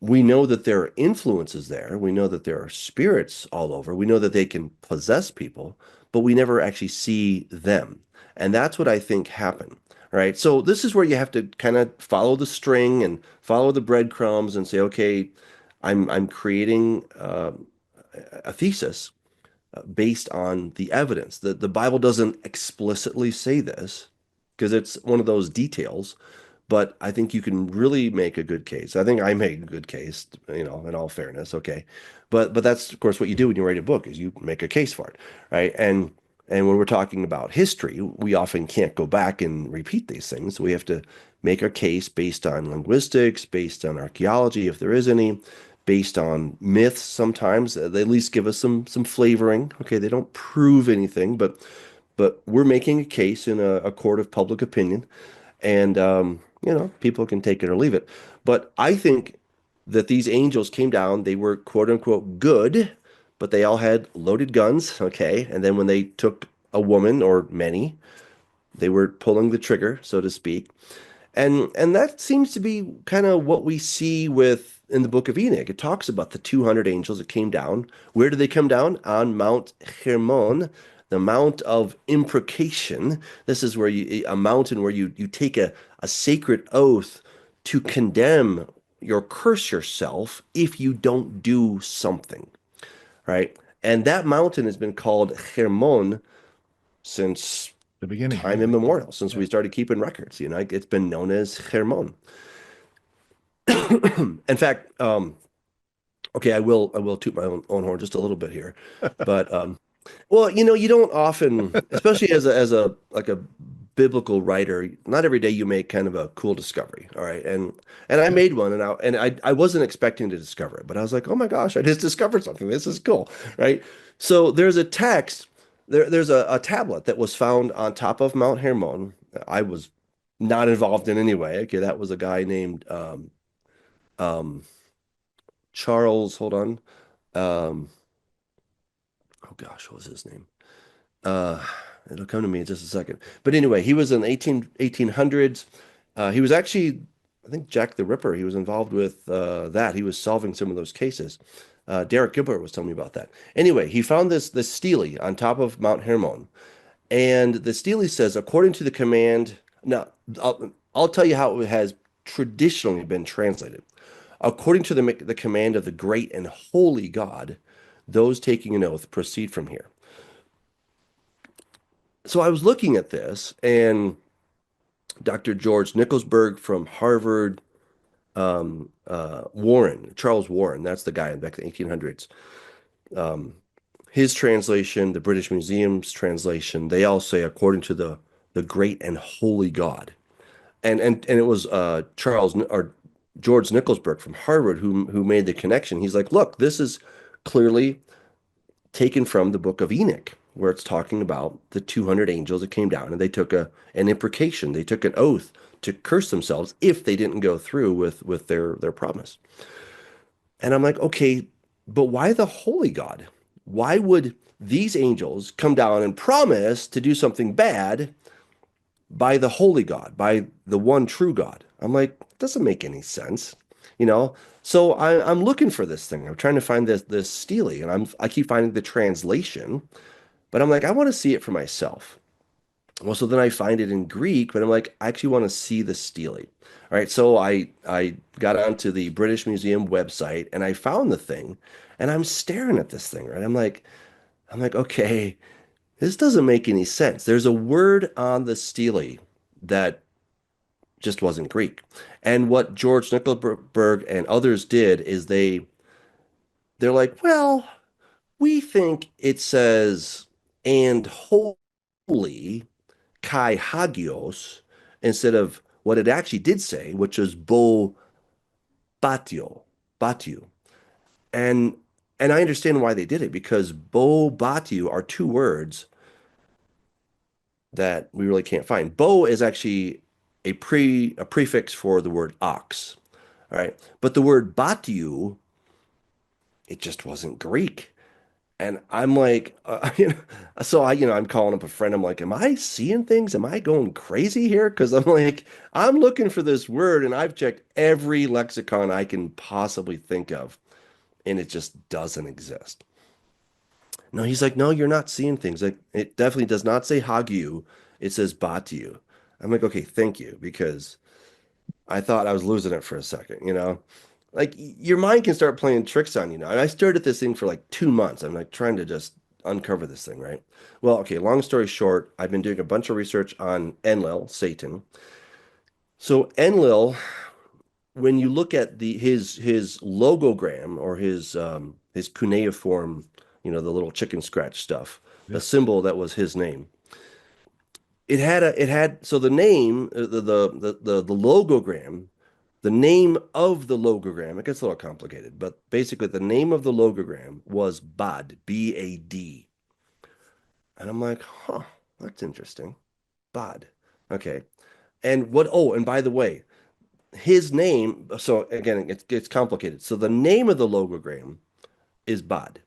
We know that there are influences there. We know that there are spirits all over. We know that they can possess people, but we never actually see them. And that's what I think happened. All right. So this is where you have to kind of follow the string and follow the breadcrumbs and say, okay, I'm creating a thesis based on the evidence. The Bible doesn't explicitly say this because it's one of those details, but I think you can really make a good case. I think I make a good case, in all fairness, okay. But that's of course what you do when you write a book is you make a case for it, right? And when we're talking about history, we often can't go back and repeat these things. So we have to make a case based on linguistics, based on archaeology, if there is any, based on myths sometimes. They at least give us some flavoring. Okay, they don't prove anything, but we're making a case in a court of public opinion, and people can take it or leave it. But I think that these angels came down, they were quote unquote good, but they all had loaded guns, okay? And then when they took a woman or many, they were pulling the trigger, so to speak. And that seems to be kind of what we see with in the book of Enoch. It talks about the 200 angels that came down. Where did they come down? On Mount Hermon, the Mount of Imprecation. This is where a mountain where you take a sacred oath to condemn or curse yourself if you don't do something, right? And that mountain has been called Hermon since The beginning, time yeah. immemorial, since Yeah. we started keeping records. It's been known as Hermon. In fact, Okay, I will toot my own horn just a little bit here. But well, you don't often, especially as a like a biblical writer, not every day you make kind of a cool discovery. All right. And I made one and I wasn't expecting to discover it, but I was like, oh my gosh, I just discovered something. This is cool. Right. So there's a text, there's a tablet that was found on top of Mount Hermon. I was not involved in any way. Okay, that was a guy named um Charles, hold on. Um, oh gosh, what was his name? Uh, it'll come to me in just a second. But anyway, he was in 1800s. He was actually, I think, Jack the Ripper. He was involved with that. He was solving some of those cases. Derek Gilbert was telling me about that. Anyway, he found this stele on top of Mount Hermon. And the stele says, according to the command, now I'll tell you how it has traditionally been translated. According to the command of the great and holy God, those taking an oath proceed from here. So I was looking at this, and Dr. George Nicholsberg from Harvard, Charles Warren, that's the guy back in the 1800s. Um, his translation, the British Museum's translation, they all say according to the great and holy God. And it was Charles or George Nicholsberg from Harvard who made the connection. He's like, look, this is clearly taken from the book of Enoch, where it's talking about the 200 angels that came down and they took an imprecation, they took an oath to curse themselves if they didn't go through with their promise. And I'm like, okay, but why the holy God? Why would these angels come down and promise to do something bad by the holy God, by the one true God? I'm like, doesn't make any sense, you know? So I'm looking for this thing. I'm trying to find this stele, and I keep finding the translation, but I'm like, I want to see it for myself. Well, so then I find it in Greek, but I'm like, I actually want to see the stele. All right, so I got onto the British Museum website and I found the thing, and I'm staring at this thing, right? I'm like, okay, this doesn't make any sense. There's a word on the stele that just wasn't Greek. And what George Nickelberg and others did is they're like, well, we think it says and holy kai hagios instead of what it actually did say, which was bo batio, batio. And and I understand why they did it because bo batio are two words that we really can't find. Bo is actually a prefix for the word ox. All right. But the word batiu, it just wasn't Greek. And I'm like, so I'm calling up a friend. I'm like, am I seeing things? Am I going crazy here? Because I'm like, I'm looking for this word and I've checked every lexicon I can possibly think of, and it just doesn't exist. No, he's like, no, you're not seeing things. Like, it definitely does not say Hagyu. It says Batu. I'm like, okay, thank you, because I thought I was losing it for a second. Like your mind can start playing tricks on you now. And I stared at this thing for like 2 months. I'm like trying to just uncover this thing, right? Well, okay, long story short, I've been doing a bunch of research on Enlil, Satan. So Enlil, when you look at his logogram or his cuneiform, the little chicken scratch stuff, the Yeah. symbol that was his name. It had so the name the logogram, the name of the logogram, it gets a little complicated, but basically the name of the logogram was Bad, B-A-D. And I'm like, huh, that's interesting. Bad. Okay. And by the way, his name, so again, it gets complicated. So the name of the logogram is Bad,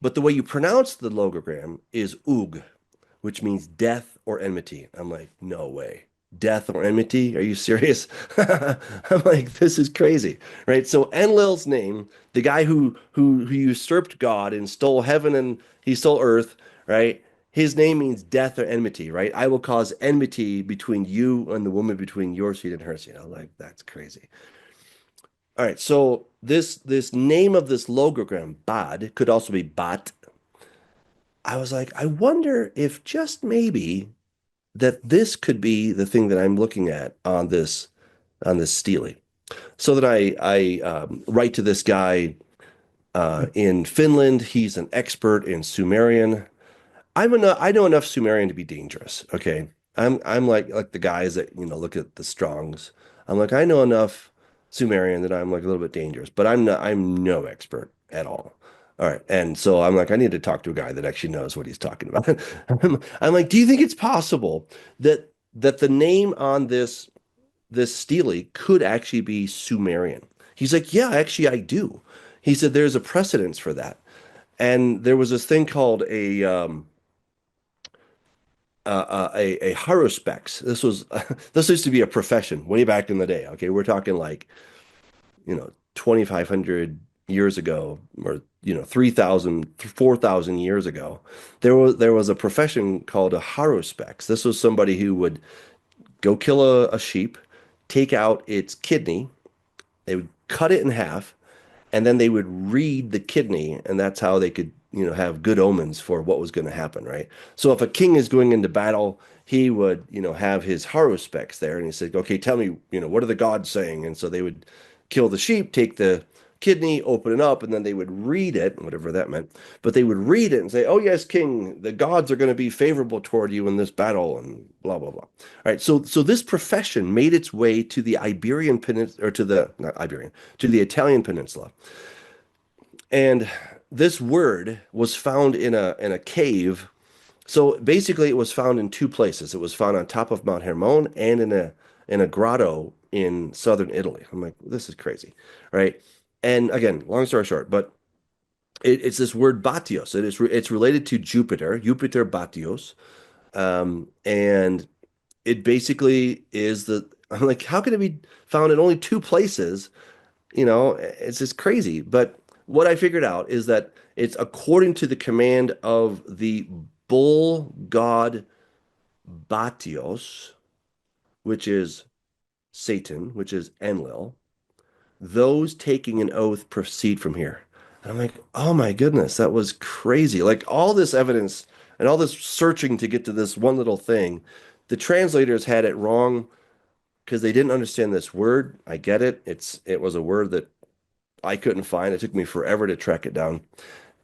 but the way you pronounce the logogram is Ug, which means death or enmity. I'm like, no way. Death or enmity? Are you serious? I'm like, this is crazy, right? So Enlil's name, the guy who usurped God and stole heaven and he stole earth, right? His name means death or enmity, right? I will cause enmity between you and the woman between your seed and her seed. I'm like, that's crazy. All right, so this name of this logogram, Bad, could also be Bat. I was like, I wonder if just maybe that this could be the thing that I'm looking at on this stele. So then I write to this guy in Finland. He's an expert in Sumerian. I know enough Sumerian to be dangerous. Okay. I'm like the guys that, look at the Strongs. I'm like, I know enough Sumerian that I'm like a little bit dangerous, but I'm no expert at all. All right. And so I'm like, I need to talk to a guy that actually knows what he's talking about. I'm like, do you think it's possible that the name on this stele could actually be Sumerian? He's like, yeah, actually I do. He said there's a precedence for that. And there was this thing called a haruspex. This was this used to be a profession way back in the day. Okay, we're talking like 2,500 years ago, or 3,000, 4,000 years ago. There was a profession called a haruspex. This was somebody who would go kill a sheep, take out its kidney, they would cut it in half, and then they would read the kidney, and that's how they could have good omens for what was going to happen, right? So if a king is going into battle, he would have his haruspex there, and he said, okay, tell me, what are the gods saying? And so they would kill the sheep, take the kidney, open it up, and then they would read it, whatever that meant. But they would read it and say, oh yes, king, the gods are going to be favorable toward you in this battle, and blah blah blah. All right, so this profession made its way to the Iberian Peninsula, or to the not Iberian, to the Italian peninsula. And this word was found in a cave. So basically it was found in two places. It was found on top of Mount Hermon and in a grotto in southern Italy. I'm like, this is crazy, right? And again, long story short, but it's this word Batios. It's related to Jupiter, Jupiter Batios. And it basically is I'm like, how can it be found in only two places? It's just crazy. But what I figured out is that it's according to the command of the bull god Batios, which is Satan, which is Enlil. Those taking an oath proceed from here. And I'm like, oh my goodness, that was crazy. Like all this evidence and all this searching to get to this one little thing, the translators had it wrong because they didn't understand this word. I get it. It was a word that I couldn't find. It took me forever to track it down.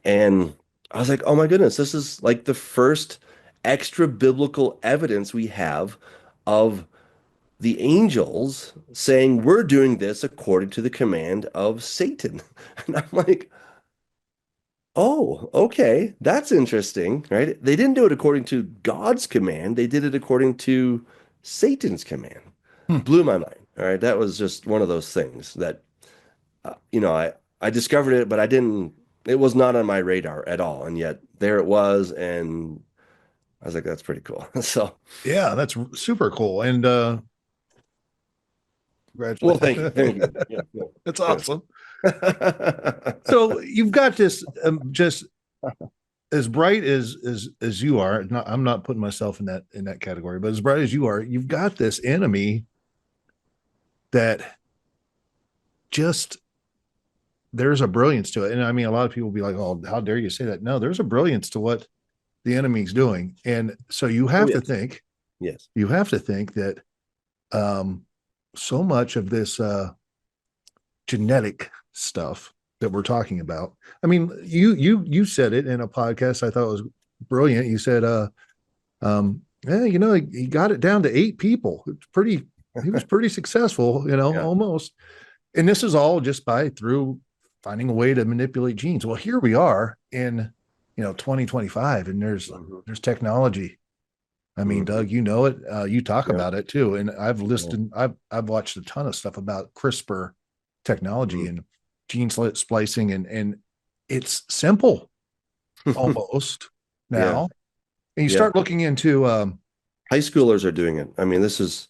And I was like, oh my goodness, this is like the first extra biblical evidence we have of the angels saying we're doing this according to the command of Satan. And I'm like, oh, okay, that's interesting, right? They didn't do it according to God's command, they did it according to Satan's command. Hmm. Blew my mind. All right, that was just one of those things that I discovered it, but I didn't. It was not on my radar at all, and yet there it was, and I was like, "That's pretty cool." So, Yeah, that's super cool. And well, thank you, thank congratulations. you. Yeah, That's yeah, awesome. yeah. So you've got this just as bright as you are. Not, I'm not putting myself in that category, but as bright as you are, you've got this enemy that just there's a brilliance to it. And I mean, a lot of people will be like, "Oh, how dare you say that?" No, there's a brilliance to what the enemy's doing, and so you Oh have to yes, think. yes, You have to think that um, so much of this genetic stuff that we're talking about. I mean, you said it in a podcast I thought was brilliant. You said, yeah, he got it down to 8 people. It's pretty. He was pretty successful, yeah, almost. And this is all just through finding a way to manipulate genes. Well, here we are in 2025, and there's hmm there's technology. I mean, hmm Doug, you know it. You talk yeah, about it too, and yeah. I've watched a ton of stuff about CRISPR technology Mhm. and gene splicing, and it's simple almost Yeah, now. And you yeah. start looking into High schoolers are doing it. I mean, this is,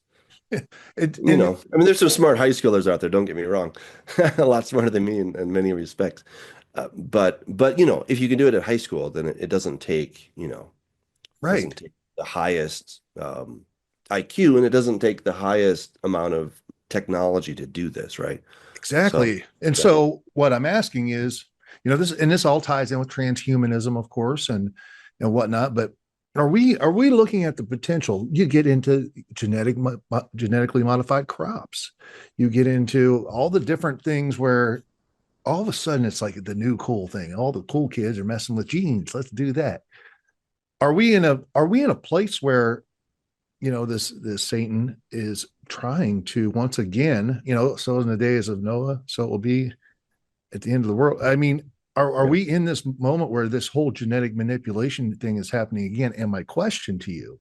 it, and I mean, there's some smart high schoolers out there. Don't get me wrong, a lot smarter than me in many respects. But if you can do it at high school, then it doesn't take, right, doesn't take the highest IQ, and it doesn't take the highest amount of technology to do this, right? So, exactly. And yeah. so what I'm asking is, this all ties in with transhumanism, of course, and whatnot, but are we looking at the potential? You get into genetically modified crops. You get into all the different things where all of a sudden it's like the new cool thing. All the cool kids are messing with genes. Let's do that. Are we in a place where this Satan is trying to once again, so in the days of Noah, so it will be at the end of the world. I mean, are Yeah. we in this moment where this whole genetic manipulation thing is happening again? And my question to you,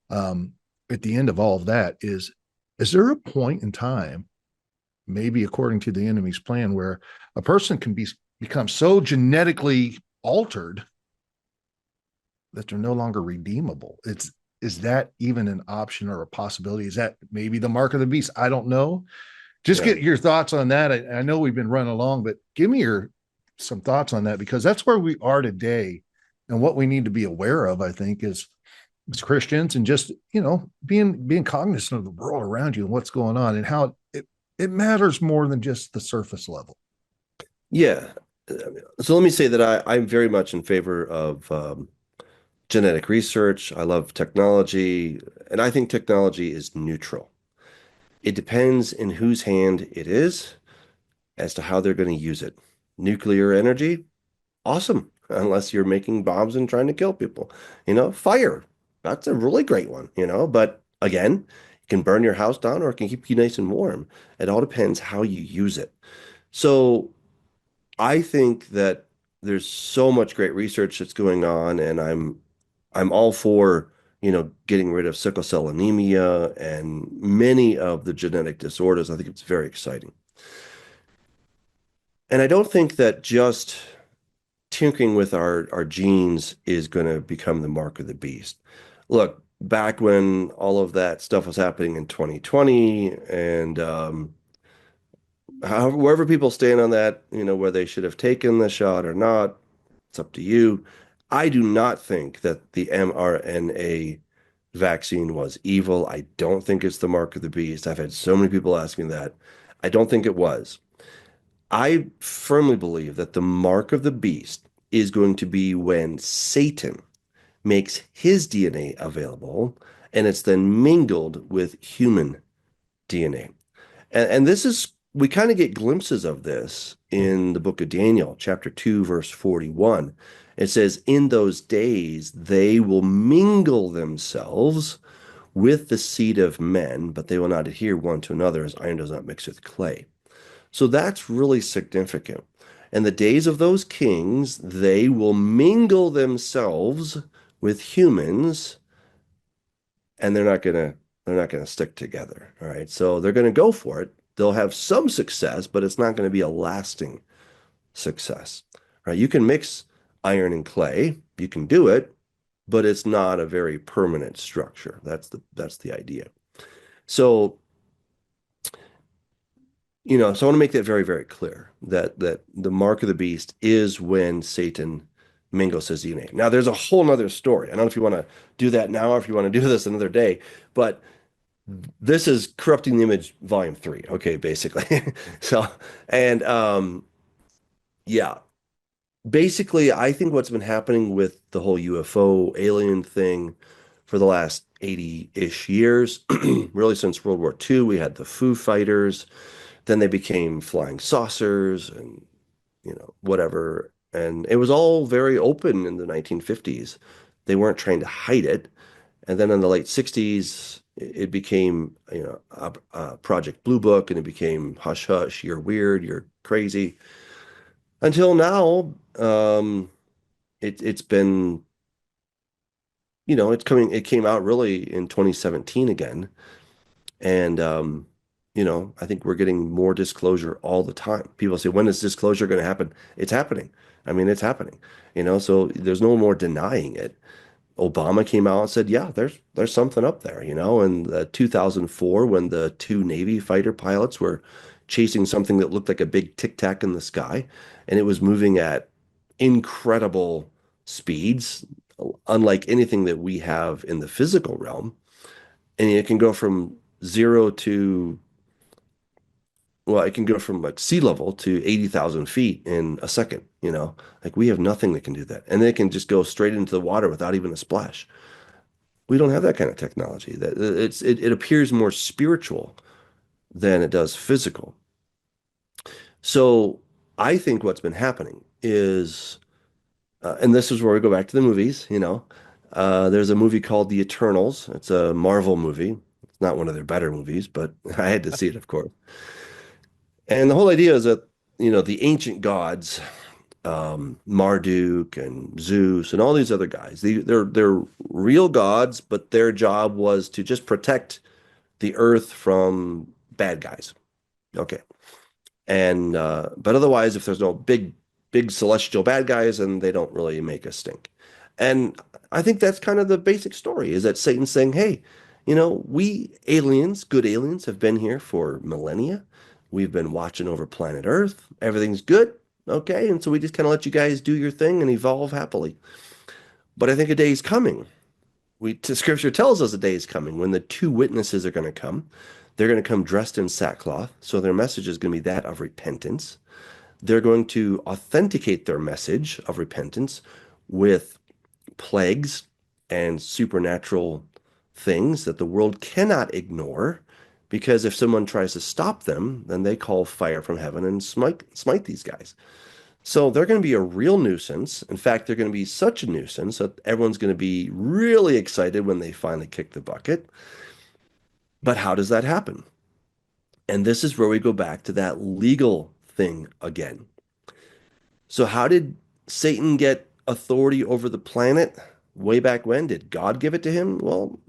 um, at the end of all of that is there a point in time, maybe according to the enemy's plan, where a person can become so genetically altered that they're no longer redeemable? Is that even an option or a possibility? Is that maybe the mark of the beast? I don't know. Just Yeah. get your thoughts on that. I know we've been running along, but give me your some thoughts on that, because that's where we are today, and what we need to be aware of, I think, is as Christians, and just being cognizant of the world around you and what's going on, and how it matters more than just the surface level. Yeah. So let me say that I'm very much in favor of genetic research. I love technology, and I think technology is neutral. It depends in whose hand it is as to how they're going to use it. Nuclear energy, awesome, unless you're making bombs and trying to kill people. Fire, that's a really great one, but again, it can burn your house down or it can keep you nice and warm. It all depends how you use it. So I think that there's so much great research that's going on, and I'm all for, getting rid of sickle cell anemia and many of the genetic disorders. I think it's very exciting. And I don't think that just tinkering with our genes is going to become the mark of the beast. Look, back when all of that stuff was happening in 2020, and wherever people stand on that, where they should have taken the shot or not, it's up to you. I do not think that the mRNA vaccine was evil. I don't think it's the mark of the beast. I've had so many people ask me that. I don't think it was. I firmly believe that the mark of the beast is going to be when Satan makes his DNA available and it's then mingled with human DNA. And this is, we kind of get glimpses of this in the book of Daniel, chapter 2, verse 41. It says, in those days, they will mingle themselves with the seed of men, but they will not adhere one to another as iron does not mix with clay. So that's really significant. In the days of those kings, they will mingle themselves with humans, and they're not gonna stick together. All right. So they're gonna go for it. They'll have some success, but it's not going to be a lasting success. Right? You can mix iron and clay, you can do it, but it's not a very permanent structure. That's the idea. So so I want to make that very, very clear that the mark of the beast is when Satan mingles his DNA. Now, there's a whole nother story. I don't know if you want to do that now or if you want to do this another day, but this is Corrupting the Image Volume 3. Okay, basically. So, and yeah, basically, I think what's been happening with the whole UFO alien thing for the last 80-ish years, really since World War II, we had the Foo Fighters. Then they became flying saucers and, whatever. And it was all very open in the 1950s. They weren't trying to hide it. And then in the late 60s, it became, a Project Blue Book, and it became hush hush, you're weird, you're crazy. Until now, it's been, it came out really in 2017 again. And, I think we're getting more disclosure all the time. People say, when is disclosure going to happen? It's happening. I mean, it's happening, so there's no more denying it. Obama came out and said, yeah, there's something up there, in 2004 when the two Navy fighter pilots were chasing something that looked like a big tic tac in the sky, and it was moving at incredible speeds, unlike anything that we have in the physical realm. And it can go from zero to, well, it can go from like sea level to 80,000 feet in a second, you know? Like we have nothing that can do that. And they can just go straight into the water without even a splash. We don't have that kind of technology. That it appears more spiritual than it does physical. So I think what's been happening is, and this is where we go back to the movies, you know. There's a movie called The Eternals. It's a Marvel movie. It's not one of their better movies, but I had to see it, of course. And the whole idea is that, you know, the ancient gods, Marduk and Zeus and all these other guys, they're real gods, but their job was to just protect the earth from bad guys. Okay. And but otherwise, if there's no big celestial bad guys, then they don't really make a stink. And I think that's kind of the basic story is that Satan's saying, hey, you know, we aliens, good aliens, have been here for millennia. We've been watching over planet Earth. Everything's good. Okay. And so we just kind of let you guys do your thing and evolve happily. But I think a day is coming. Scripture tells us a day is coming when the two witnesses are going to come. They're going to come dressed in sackcloth. So their message is going to be that of repentance. They're going to authenticate their message of repentance with plagues and supernatural things that the world cannot ignore. Because if someone tries to stop them, then they call fire from heaven and smite these guys. So they're going to be a real nuisance. In fact, they're going to be such a nuisance that everyone's going to be really excited when they finally kick the bucket. But how does that happen? And this is where we go back to that legal thing again. So, how did Satan get authority over the planet way back when? Did God give it to him? Well,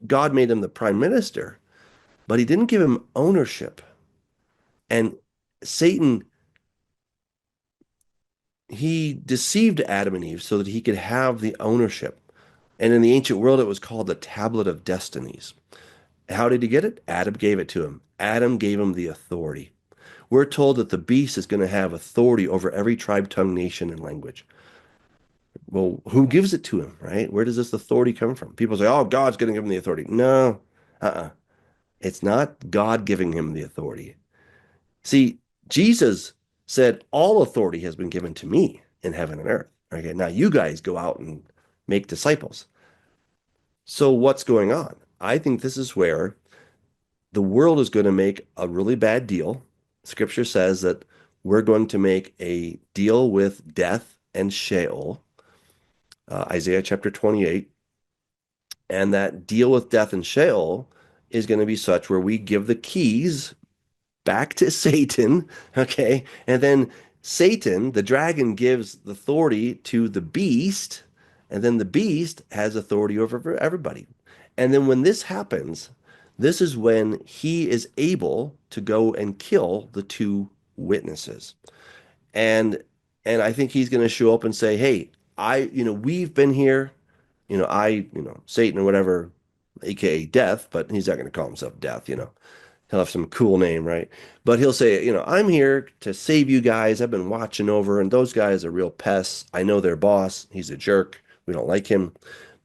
God made him the prime minister, but he didn't give him ownership. And Satan, he deceived Adam and Eve so that he could have the ownership. And in the ancient world, it was called the Tablet of Destinies. How did he get it? Adam gave it to him. Adam gave him the authority. We're told that the beast is going to have authority over every tribe, tongue, nation, and language. Well, who gives it to him, right? Where does this authority come from? People say, oh, God's going to give him the authority. No, uh-uh. It's not God giving him the authority. See, Jesus said, all authority has been given to me in heaven and earth. Okay, now you guys go out and make disciples. So what's going on? I think this is where the world is going to make a really bad deal. Scripture says that we're going to make a deal with death and Sheol, Isaiah chapter 28. And that deal with death and Sheol is going to be such where we give the keys back to Satan, okay? And then Satan, the dragon, gives the authority to the beast, and then the beast has authority over everybody. And then when this happens, this is when he is able to go and kill the two witnesses. And and I think he's going to show up and say, "Hey, we've been here, Satan or whatever, aka Death, but he's not going to call himself Death, you know. He'll have some cool name, right? But he'll say, I'm here to save you guys. I've been watching over, and those guys are real pests. I know their boss. He's a jerk. We don't like him,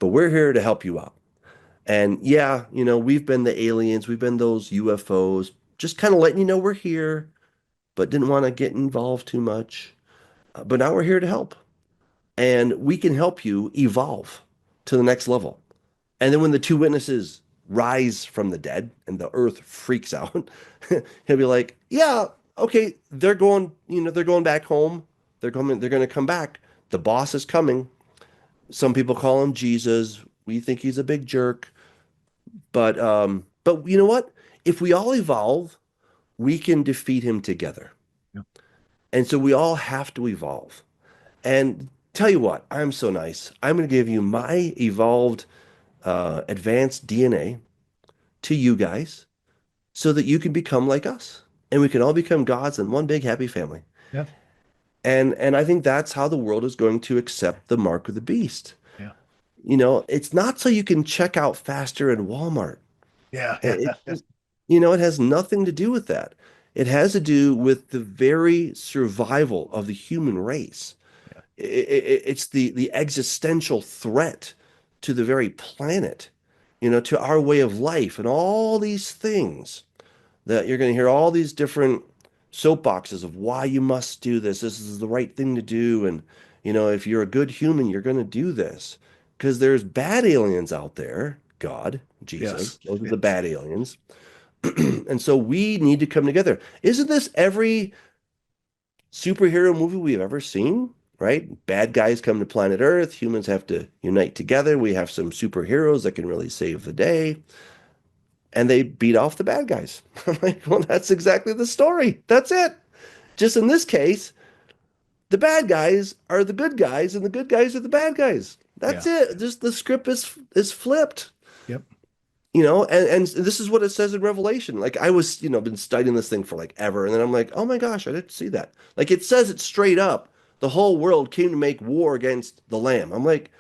but we're here to help you out. And yeah, we've been the aliens, we've been those UFOs, just kind of letting you know we're here, but didn't want to get involved too much. But now we're here to help, and we can help you evolve to the next level. And then when the two witnesses rise from the dead and the earth freaks out, he'll be like, yeah, okay, they're going back home. They're going to come back. The boss is coming. Some people call him Jesus. We think he's a big jerk. But you know what? If we all evolve, we can defeat him together. Yeah. And so we all have to evolve. And tell you what, I'm so nice. I'm going to give you my evolved advanced DNA to you guys so that you can become like us and we can all become gods in one big happy family. Yeah. And I think that's how the world is going to accept the mark of the beast. Yeah. It's not so you can check out faster in Walmart. Yeah. It Yeah. just, it has nothing to do with that. It has to do with the very survival of the human race. It's the existential threat to the very planet, to our way of life and all these things that you're going to hear all these different soapboxes of why you must do this. This is the right thing to do. And, if you're a good human, you're going to do this. Because there's bad aliens out there, God, Yes. Jesus, those are the Yes. bad aliens. And so we need to come together. Isn't this every superhero movie we've ever seen? Right? Bad guys come to planet Earth. Humans have to unite together. We have some superheroes that can really save the day. And they beat off the bad guys. I'm like, well, that's exactly the story. That's it. Just in this case, the bad guys are the good guys, and the good guys are the bad guys. That's Yeah. it. Just the script is flipped. Yep. And this is what it says in Revelation. Like I was, been studying this thing for like ever, and then I'm like, oh my gosh, I didn't see that. Like it says it straight up. The whole world came to make war against the Lamb. I'm like,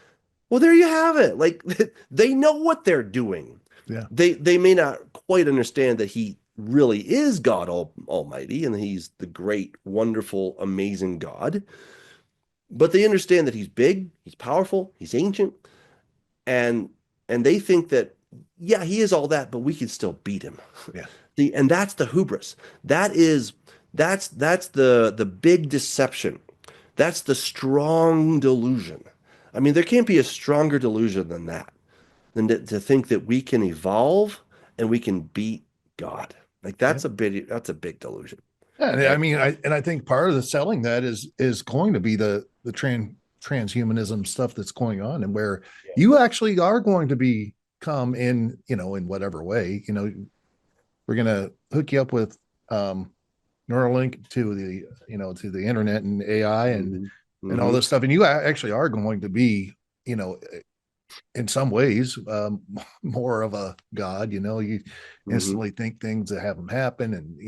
well, there you have it. Like they know what they're doing. Yeah. They may not quite understand that he really is God Almighty and he's the great, wonderful, amazing God, but they understand that he's big, he's powerful, he's ancient, and they think that yeah, he is all that, but we can still beat him. Yeah. And that's the hubris. That's the big deception. That's the strong delusion. I mean, there can't be a stronger delusion than that, than to think that we can evolve and we can beat God. Like Yep. that's a big delusion. Yeah, and I Right? mean, I think part of the selling that is going to be the transhumanism stuff that's going on, and where Yeah. you actually are going to become in whatever way, we're going to hook you up with Neuralink to the internet and AI Hmm. and all Hmm. this stuff, and you actually are going to be, you know, in some ways, more of a god. You Hmm. instantly think things that have them happen, and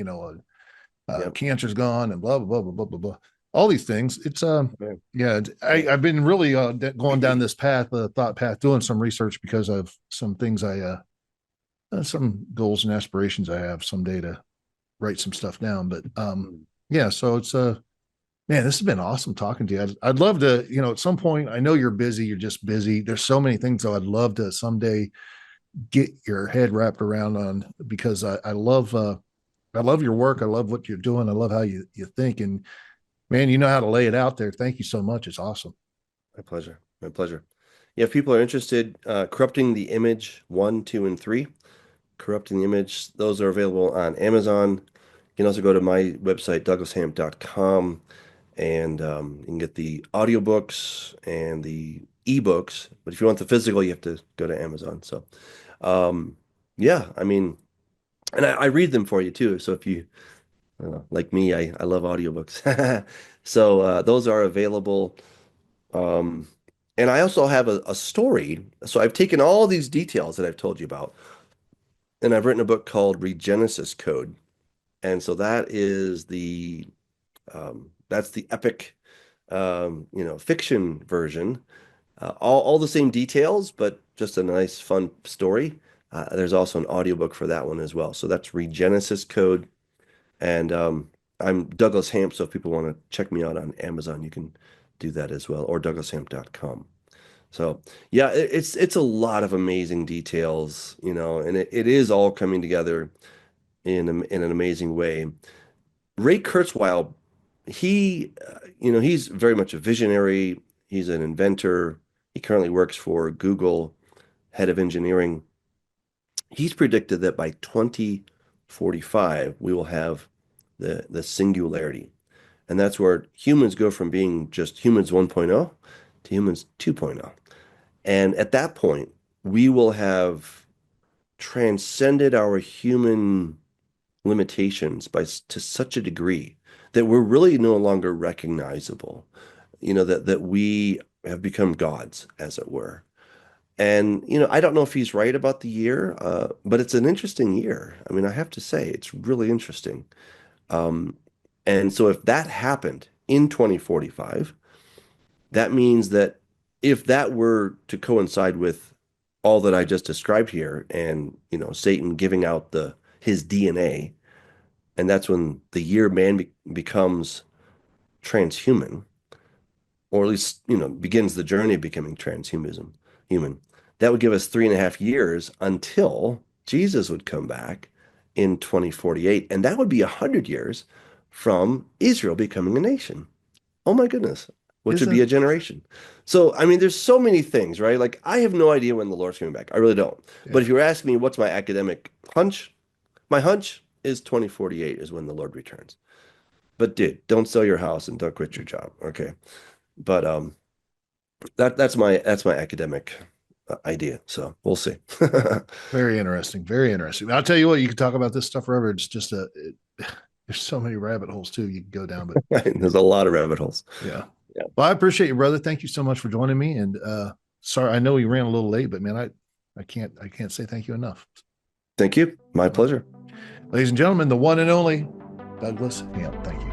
Yep. cancer's gone, and blah blah blah blah blah blah blah. All these things. It's Yeah. yeah. Yeah. I've been really going down this path, thought path, doing some research because of some things some goals and aspirations I have someday to write some stuff down. But yeah. So it's man, this has been awesome talking to you. I'd love to, at some point. I know you're busy. You're just busy. There's so many things, though. I'd love to someday get your head wrapped around on because I love your work. I love what you're doing. I love how you think. And man, you know how to lay it out there. Thank you so much. It's awesome. My pleasure. My pleasure. Yeah, if people are interested, Corrupting the Image 1, 2, and 3, Corrupting the Image, those are available on Amazon. You can also go to my website, douglashamp.com, and you can get the audiobooks and the ebooks. But if you want the physical, you have to go to Amazon. So, um, yeah, I mean, and I read them for you too. So if you, I don't know, like me, I love audiobooks. So those are available. Um, and I also have a story. So I've taken all these details that I've told you about, and I've written a book called Regenesis Code. And so that's the epic, fiction version. All the same details, but just a nice, fun story. There's also an audiobook for that one as well. So that's Regenesis Code. And I'm Douglas Hamp, so if people want to check me out on Amazon, you can do that as well, or douglashamp.com. So yeah, it's a lot of amazing details, and it is all coming together in an amazing way. Ray Kurzweil, he's very much a visionary. He's an inventor. He currently works for Google, head of engineering. He's predicted that by 2045, we will have the singularity. And that's where humans go from being just humans 1.0 to humans 2.0. And at that point, we will have transcended our human limitations to such a degree that we're really no longer recognizable. That we have become gods, as it were. And I don't know if he's right about the year, but it's an interesting year. I mean, I have to say, it's really interesting. Um, and so if that happened in 2045, that means that if that were to coincide with all that I just described here, and Satan giving out his DNA, and that's when the year man becomes transhuman, or at least begins the journey of becoming human. That would give us 3.5 years until Jesus would come back in 2048, and that would be 100 years from Israel becoming a nation. Oh my goodness. Which would be a generation. So, I mean, there's so many things, right? Like, I have no idea when the Lord's coming back. I really don't. Yeah. But if you were asking me what's my academic hunch, my hunch is 2048 is when the Lord returns. But dude, don't sell your house and don't quit your job. Okay. But that's my academic idea. So we'll see. Very interesting. Very interesting. I'll tell you what, you can talk about this stuff forever. It's just there's so many rabbit holes too you can go down, but there's a lot of rabbit holes. Yeah. Well, I appreciate you, brother. Thank you so much for joining me. And sorry, I know we ran a little late, but man, I can't say thank you enough. Thank you. My pleasure. Ladies and gentlemen, the one and only Douglas Hamp. Thank you.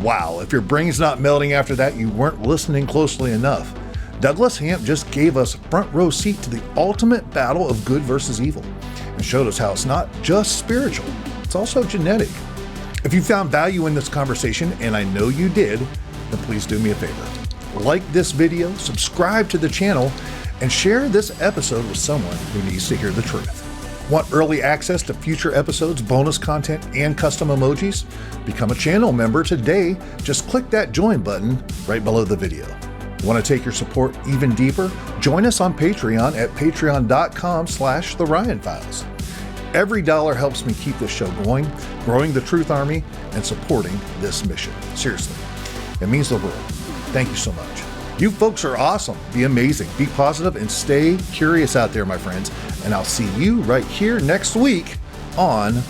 Wow, if your brain's not melting after that, you weren't listening closely enough. Douglas Hamp just gave us a front row seat to the ultimate battle of good versus evil and showed us how it's not just spiritual, it's also genetic. If you found value in this conversation, and I know you did, then please do me a favor. Like this video, subscribe to the channel, and share this episode with someone who needs to hear the truth. Want early access to future episodes, bonus content, and custom emojis? Become a channel member today. Just click that join button right below the video. Want to take your support even deeper? Join us on Patreon at patreon.com/The Ryan Files. Every dollar helps me keep this show going, growing the Truth Army, and supporting this mission. Seriously, it means the world. Thank you so much. You folks are awesome. Be amazing, be positive, and stay curious out there, my friends. And I'll see you right here next week on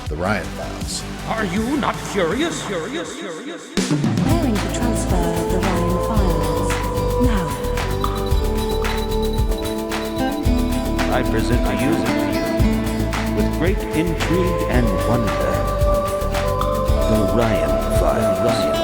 The Ryan Files. Are you not curious? Preparing to transfer the Ryan Files. Now. I present to you, with great intrigue and wonder, the Ryan Files.